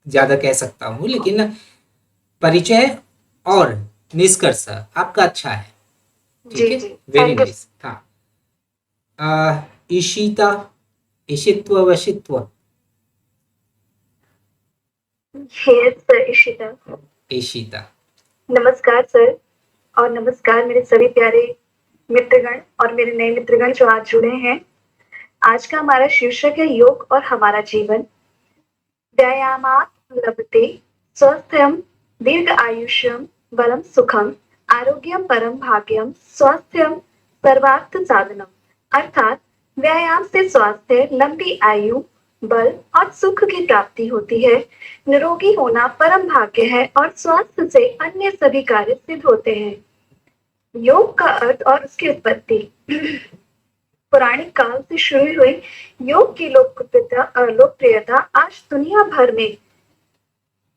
ज्यादा कह सकता हूँ, लेकिन परिचय और निष्कर्ष आपका अच्छा है। ठीक है, वेरी नाइस। हाँ, ईशित्व वशित्व। Yes sir, Ishita. नमस्कार सर, और नमस्कार मेरे सभी प्यारे मित्रगण और मेरे नए मित्रगण जो आज जुड़े हैं। आज का हमारा शीर्षक है योग और हमारा जीवन। व्यायामात् लभते स्वस्थ्यम दीर्घ आयुष्यम बलम सुखम आरोग्यम परम भाग्यम स्वास्थ्यम सर्वार्थ साधनम। अर्थात व्यायाम से स्वास्थ्य, लंबी आयु, बल और सुख की प्राप्ति होती है। निरोगी होना परम भाग्य है और स्वास्थ्य से अन्य सभी कार्य सिद्ध होते हैं। योग का अर्थ और उसकी उत्पत्ति। पुराणिक काल से शुरू हुई योग की लोकप्रियता आज दुनिया भर में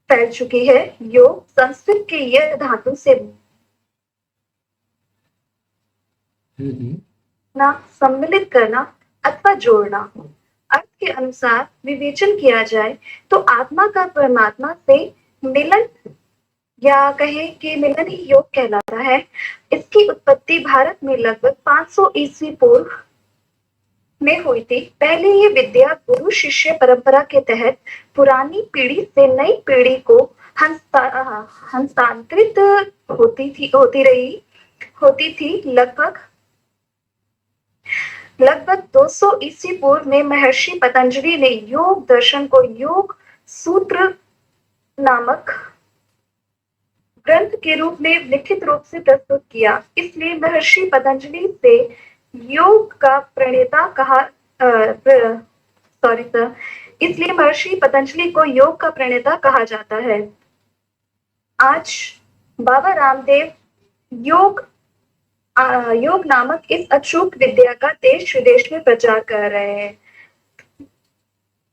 फैल चुकी है। योग संस्कृत के यह धातु से सम्मिलित करना अथवा जोड़ना। अर्थ के अनुसार विवेचन किया जाए तो आत्मा का परमात्मा से मिलन या कहें कि मिलन ही योग कहलाता है। इसकी उत्पत्ति भारत में लगभग 500 ईस्वी पूर्व में हुई थी। पहले ये विद्या गुरु शिष्य परंपरा के तहत पुरानी पीढ़ी से नई पीढ़ी को हस्तांतरित होती थी। लगभग 200 ईस्वी पूर्व में महर्षि पतंजलि ने योग दर्शन को योग सूत्र नामक ग्रंथ के रूप में लिखित रूप से प्रस्तुत किया। इसलिए महर्षि पतंजलि से योग का प्रणेता इसलिए महर्षि पतंजलि को योग का प्रणेता कहा जाता है। आज बाबा रामदेव योग नामक इस अचूक विद्या का देश विदेश में प्रचार कर रहे हैं।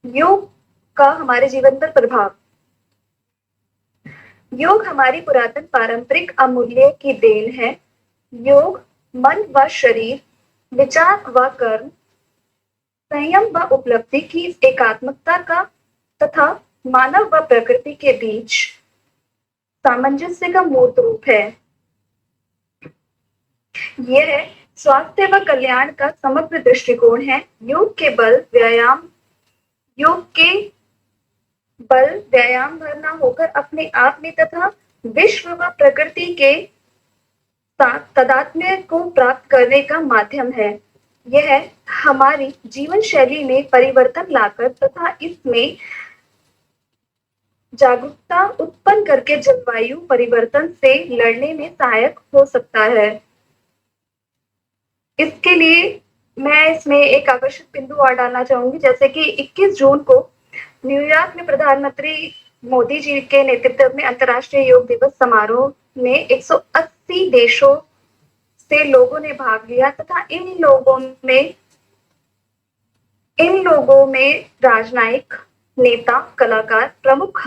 योग का हमारे जीवन पर प्रभाव। योग हमारी पुरातन पारंपरिक अमूल्य की देन है। योग मन व शरीर, विचार व कर्म, संयम व उपलब्धि की एकात्मकता का तथा मानव व प्रकृति के बीच सामंजस्य का मूर्त रूप है। यह स्वास्थ्य व कल्याण का समग्र दृष्टिकोण है। योग के बल व्यायाम भर न होकर अपने आप में तथा विश्व व प्रकृति के साथ तादात्म्य को प्राप्त करने का माध्यम है। यह हमारी जीवन शैली में परिवर्तन लाकर तथा इसमें जागरूकता उत्पन्न करके जलवायु परिवर्तन से लड़ने में सहायक हो सकता है। इसके लिए मैं इसमें एक आकर्षक बिंदु और डालना चाहूंगी, जैसे कि 21 जून को न्यूयॉर्क में प्रधानमंत्री मोदी जी के नेतृत्व में अंतर्राष्ट्रीय योग दिवस समारोह में 180 देशों से लोगों ने भाग लिया तथा इन लोगों में राजनयिक, नेता, कलाकार, प्रमुख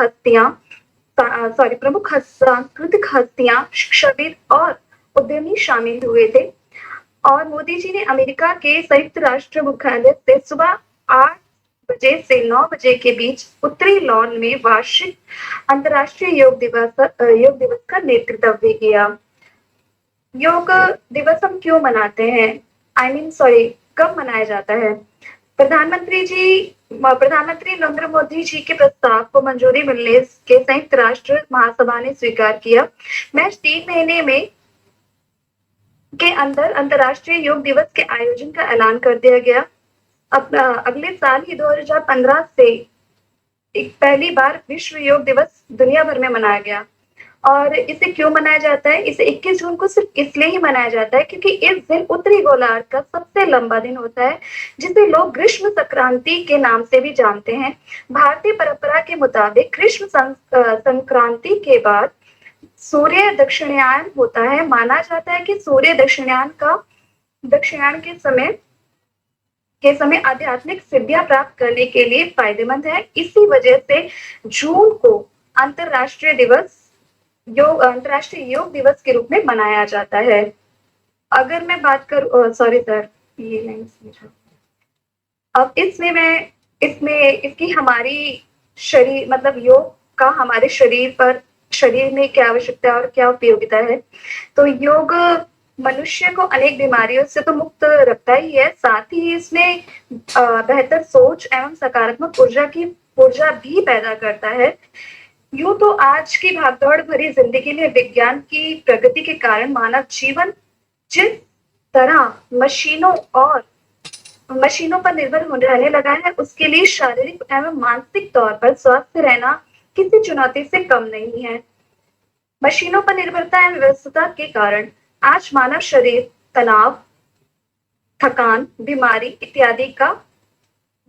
सांस्कृतिक हस्तियां, शिक्षाविद और उद्यमी शामिल हुए थे। और मोदी जी ने अमेरिका के संयुक्त राष्ट्र मुख्यालय से सुबह 8 बजे से 9 बजे के बीच उत्तरी लॉन में वार्षिक अंतर्राष्ट्रीय योग दिवस का नेतृत्व भी किया। योग दिवस हम क्यों मनाते हैं? कब मनाया जाता है? प्रधानमंत्री नरेंद्र मोदी जी के प्रस्ताव को मंजूरी मिलने के संयुक्त राष्ट्र महासभा ने स्वीकार किया। मैच 3 महीने में के अंदर अंतर्राष्ट्रीय योग दिवस के आयोजन का ऐलान कर दिया गया। अगले साल ही 2015 से पहली बार विश्व योग दिवस दुनिया भर में मनाया गया। और इसे क्यों मनाया जाता है? इसे 21 जून को सिर्फ इसलिए ही मनाया जाता है क्योंकि इस दिन उत्तरी गोलार्ध का सबसे लंबा दिन होता है, जिसे लोग ग्रीष्म संक्रांति के नाम से भी जानते हैं। भारतीय परंपरा के मुताबिक ग्रीष्म संक्रांति के बाद सूर्य दक्षिणायन होता है। माना जाता है कि सूर्य दक्षिणायन के समय आध्यात्मिक सिद्धियां प्राप्त करने के लिए फायदेमंद है। इसी वजह से जून को अंतर्राष्ट्रीय योग दिवस के रूप में मनाया जाता है। अगर मैं बात करूं, सॉरी सर, ये लाइन अब इसमें इसकी हमारी शरीर मतलब योग का हमारे शरीर में क्या आवश्यकता और क्या उपयोगिता है। तो योग मनुष्य को अनेक बीमारियों से तो मुक्त रखता ही है, साथ ही इसमें बेहतर सोच एवं सकारात्मक ऊर्जा भी पैदा करता है। यूं तो आज की भागदौड़ भरी जिंदगी में विज्ञान की प्रगति के कारण मानव जीवन जिस तरह मशीनों पर निर्भर रहने लगा है, उसके लिए शारीरिक एवं मानसिक तौर पर स्वस्थ रहना किसी चुनौती से कम नहीं है। मशीनों पर निर्भरता एवं व्यस्तता के कारण आज मानव शरीर तनाव, थकान, बीमारी इत्यादि का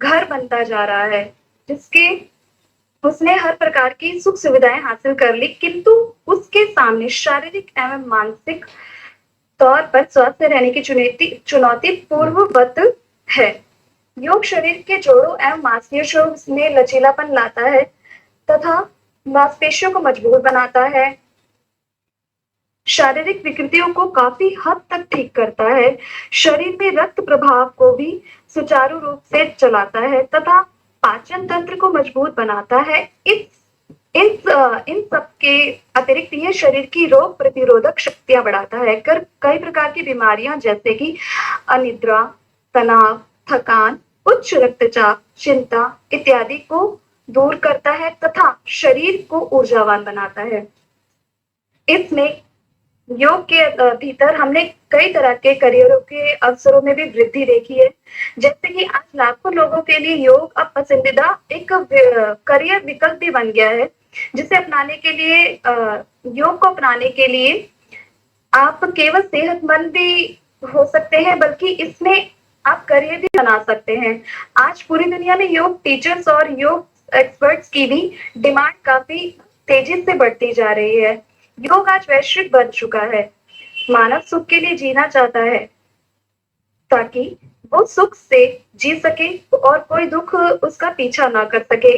घर बनता जा रहा है, जिसके उसने हर प्रकार की सुख सुविधाएं हासिल कर ली, किंतु उसके सामने शारीरिक एवं मानसिक तौर पर स्वस्थ रहने की चुनौती पूर्ववत है। योग शरीर के जोड़ों एवं मांसपेशियों में लचीलापन लाता है तथा मांसपेशियों को मजबूत बनाता है, शारीरिक विकृतियों को काफी हद तक ठीक करता है, शरीर में रक्त प्रवाह को भी सुचारू रूप से चलाता है तथा पाचन तंत्र को मजबूत बनाता है। इन सब के अतिरिक्त यह शरीर की रोग प्रतिरोधक शक्तियां बढ़ाता है, कई प्रकार की बीमारियां जैसे कि अनिद्रा, तनाव, थकान, उच्च रक्तचाप, चिंता इत्यादि को दूर करता है तथा शरीर को ऊर्जावान बनाता है। इसमें योग के भीतर हमने कई तरह के करियरों के अवसरों में भी वृद्धि देखी है, जैसे कि आज लाखों लोगों के लिए योग अब पसंदीदा एक करियर विकल्प भी बन गया है, जिसे अपनाने के लिए योग को अपनाने के लिए आप केवल सेहतमंद भी हो सकते हैं, बल्कि इसमें आप करियर भी बना सकते हैं। आज पूरी दुनिया में योग टीचर्स और योग एक्सपर्ट्स की भी डिमांड काफी तेजी से बढ़ती जा रही है। योग आज वैश्विक बन चुका है, मानव सुख के लिए जीना चाहता है ताकि वो सुख से जी सके और कोई दुख उसका पीछा ना कर सके।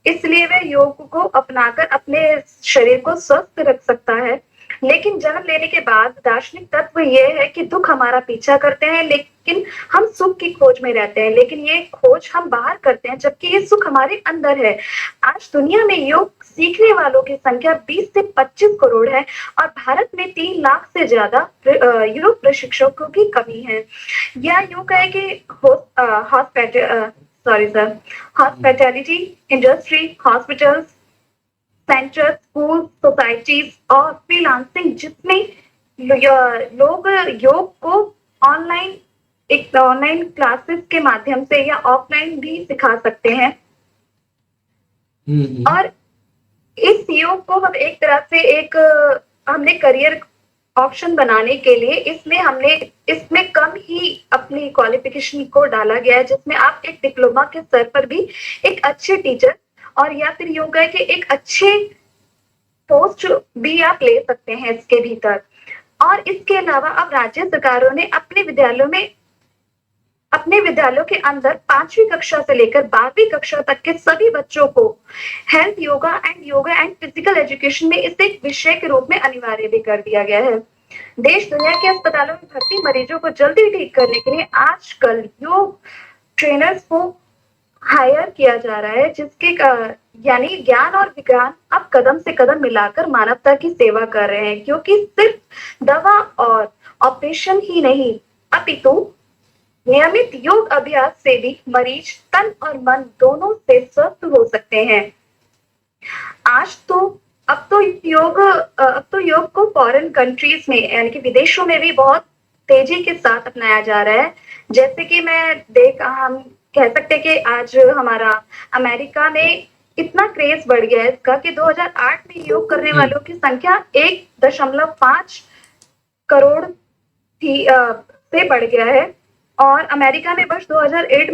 इसलिए वह योग को अपनाकर अपने शरीर को स्वस्थ रख सकता है। लेकिन जन्म लेने के बाद दार्शनिक तत्व ये है कि दुख हमारा पीछा करते हैं, लेकिन हम सुख की खोज में रहते हैं, लेकिन ये खोज हम बाहर करते हैं, जबकि ये सुख हमारे अंदर है। आज दुनिया में योग सीखने वालों की संख्या 20 से 25 करोड़ है और भारत में 3 लाख से ज्यादा योग प्रशिक्षकों की कमी है। यह यूं कहे कि hospitality industry, hospitals, centre, school, societies और फ्रीलांसिंग जिसमें लोग योग को ऑनलाइन क्लासेस के माध्यम से या ऑफलाइन भी सिखा सकते हैं। और इस योग को हम एक तरह से हमने करियर ऑप्शन बनाने के लिए इसमें कम ही अपनी क्वालिफिकेशन को डाला गया है, जिसमें आप एक डिप्लोमा के स्तर पर भी एक अच्छे टीचर और या फिर यूं कहे कि एक अच्छे पोस्ट भी आप ले सकते हैं इसके भीतर। और इसके अलावा अब राज्य सरकारों ने अपने विद्यालयों के अंदर 5वीं कक्षा से लेकर 12वीं कक्षा तक के सभी बच्चों को health yoga and physical education में इसे एक विषय के रूप में अनिवार्य भी कर दिया गया है। देश दुनिया के अस्पतालों में भर्ती मरीजों को जल्दी ठीक करने के लिए आजकल योग ट्रेनर्स को हायर किया जा रहा है, जिसके यानी ज्ञान और विज्ञान अब कदम से कदम मिलाकर मानवता की सेवा कर रहे हैं, क्योंकि सिर्फ दवा और ऑपरेशन ही नहीं अपितु नियमित योग अभ्यास से भी मरीज तन और मन दोनों से स्वस्थ हो सकते हैं। अब तो योग को फॉरेन कंट्रीज में यानी कि विदेशों में भी बहुत तेजी के साथ अपनाया जा रहा है। जैसे कि हम कह सकते हैं कि आज हमारा अमेरिका में इतना क्रेज बढ़ गया है इसका कि 2008 में योग करने वालों की संख्या 1.5 करोड़ से बढ़ गया है। और अमेरिका में वर्ष 2008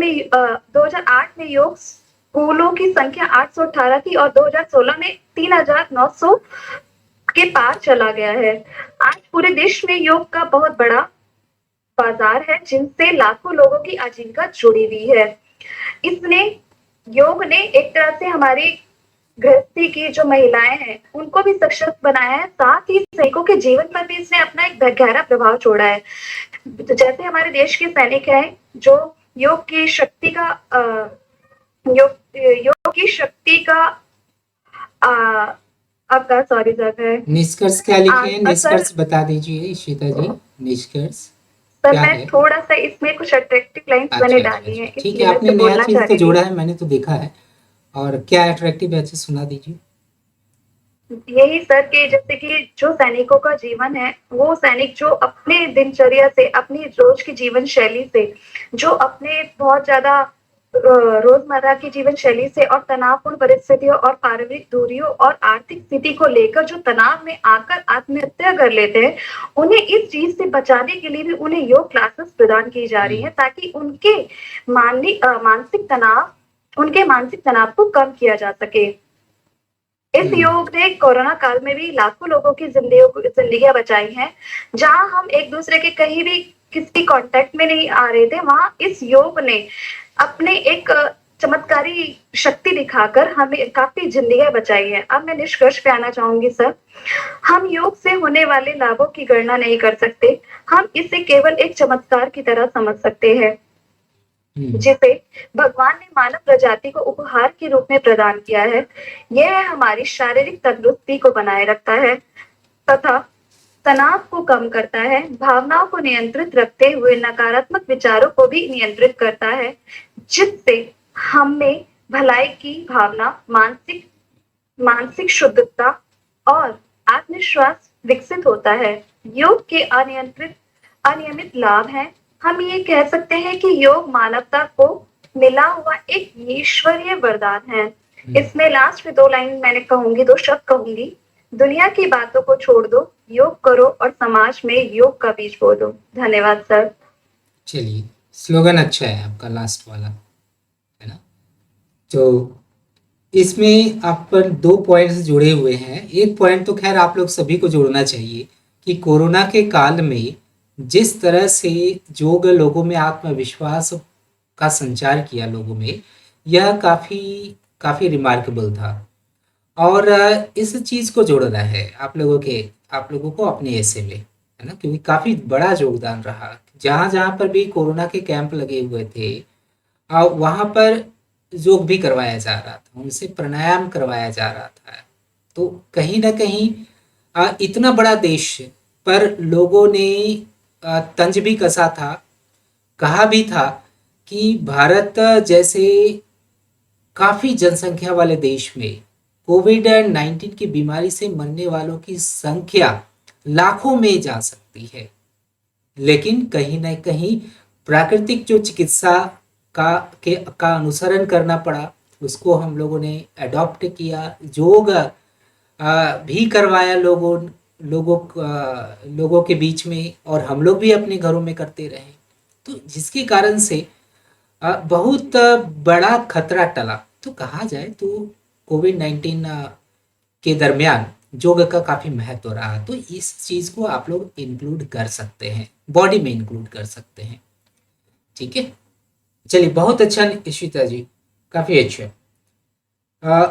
में योग स्कूलों की संख्या 818 थी और 2016 में 3,900 के पार चला गया है। आज पूरे देश में योग का बहुत बड़ा बाजार है, जिनसे लाखों लोगों की आजीविका जुड़ी हुई है। योग ने एक तरह से हमारी गृहस्थी की जो महिलाएं हैं उनको भी सशक्त बनाया है, साथ ही सैनिकों के जीवन पर भी इसने अपना एक गहरा प्रभाव छोड़ा है। जैसे हमारे देश के सैनिक हैं जो योग की शक्ति का सॉरी सर निष्कर्ष क्या लिखे हैं? निष्कर्ष बता दीजिए इशिता जी। निष्कर्ष सर मैं थोड़ा सा इसमें कुछ अट्रैक्टिव लाइन्स मैंने डाली हैं। ठीक है, आपने नया चीज तो जोड़ा है, मैंने तो देखा है। और क्या अट्रैक्टिव है अच्छे सुना दीजिए। यही सर कि जैसे कि जो सैनिकों का जीवन है, वो सैनिक जो अपने दिनचर्या से, अपनी रोज की जीवन शैली से, जो अपने बहुत ज्यादा रोजमर्रा की जीवन शैली से और तनावपूर्ण परिस्थितियों और पारिवारिक दूरियों और आर्थिक स्थिति को लेकर जो तनाव में आकर आत्महत्या कर लेते हैं, उन्हें इस चीज से बचाने के लिए भी उन्हें योग क्लासेस प्रदान की जा रही है, ताकि उनके मानसिक तनाव को कम किया जा सके। इस योग ने कोरोना काल में भी लाखों लोगों की जिंदगियां बचाई हैं। जहां हम एक दूसरे के कहीं भी किसी कांटेक्ट में नहीं आ रहे थे, वहां इस योग ने अपने एक चमत्कारी शक्ति दिखाकर हमें काफी जिंदगियां बचाई है। अब मैं निष्कर्ष पे आना चाहूंगी सर। हम योग से होने वाले लाभों की गणना नहीं कर सकते, हम इसे केवल एक चमत्कार की तरह समझ सकते हैं, जिसे भगवान ने मानव प्रजाति को उपहार के रूप में प्रदान किया है। यह हमारी शारीरिक तंदुरुस्ती को बनाए रखता है तथा तनाव को कम करता है, भावनाओं को नियंत्रित रखते हुए नकारात्मक विचारों को भी नियंत्रित करता है, जिससे हमें भलाई की भावना, मानसिक शुद्धता और आत्मविश्वास विकसित होता है। योग के अनियमित लाभ हैं। हम ये कह सकते हैं कि योग मानवता को मिला हुआ एक ईश्वरीय वरदान है। इसमें लास्ट में 2 लाइन मैंने कहूंगी, 2 शब्द कहूंगी। दुनिया की बातों को छोड़ दो, योग करो और समाज में योग का बीज बो दो। धन्यवाद सर। चलिए, स्लोगन अच्छा है आपका लास्ट वाला, है ना? तो इसमें आप पर 2 पॉइंट्स जुड़े हुए हैं। एक पॉइंट तो खैर आप लोग सभी को जोड़ना चाहिए कि कोरोना के काल में जिस तरह से योग लोगों में आत्मविश्वास का संचार किया लोगों में, यह काफ़ी काफ़ी रिमार्केबल था। और इस चीज़ को जोड़ना है आप लोगों को अपने ऐसे में, है ना, क्योंकि काफ़ी बड़ा योगदान रहा। जहाँ जहाँ पर भी कोरोना के कैंप लगे हुए थे, वहाँ पर योग भी करवाया जा रहा था, उनसे प्राणायाम करवाया जा रहा था। तो कहीं ना कहीं इतना बड़ा देश पर लोगों ने तंज भी कसा था, कहा भी था कि भारत जैसे काफ़ी जनसंख्या वाले देश में कोविड-19 की बीमारी से मरने वालों की संख्या लाखों में जा सकती है, लेकिन कहीं न कहीं प्राकृतिक जो चिकित्सा का अनुसरण करना पड़ा, उसको हम लोगों ने अडॉप्ट किया। योग भी करवाया लोगों के बीच में, और हम लोग भी अपने घरों में करते रहे। तो जिसके कारण से बहुत बड़ा खतरा टला। तो कहा जाए तो कोविड-19 के दरमियान योग का काफ़ी महत्व रहा। तो इस चीज़ को आप लोग इंक्लूड कर सकते हैं, बॉडी में इंक्लूड कर सकते हैं। ठीक है, चलिए, बहुत अच्छा इशिता जी, काफ़ी अच्छा।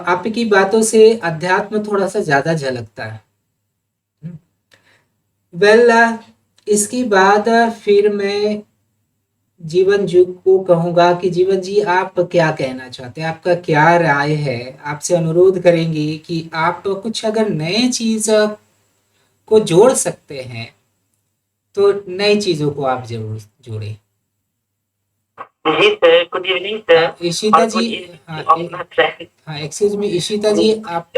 आपकी बातों से अध्यात्म थोड़ा सा ज़्यादा झलकता है। वेल, इसके बाद फिर मैं जीवन जी को कहूँगा कि जीवन जी, आप क्या कहना चाहते हैं, आपका क्या राय है। आपसे अनुरोध करेंगे कि आप कुछ अगर नए चीज़ को जोड़ सकते हैं तो नई चीज़ों को आप जरूर जोड़ें। जी sir, good evening sir. Ishita ji, हाँ एक्सक्यूज मी इशिता जी, आप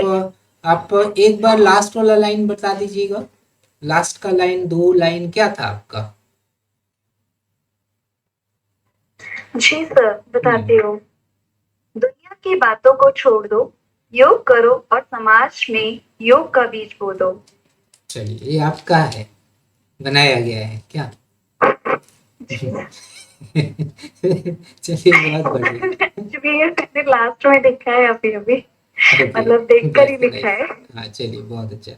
एक बार लास्ट वाला लाइन बता दीजिएगा। लास्ट का लाइन, 2 लाइन क्या था आपका? जी सर, बताती हूँ। दुनिया की बातों को छोड़ दो, योग करो और समाज में योग का बीज बो दो। चलिए, ये आपका है, बनाया गया है क्या? चलिए, बहुत बढ़िया। क्योंकि ये मैंने लास्ट में लिखा है अभी अभी, Okay, मतलब देखकर ही that's लिखा है। nice। हाँ, चलिए, बहुत अच्छा।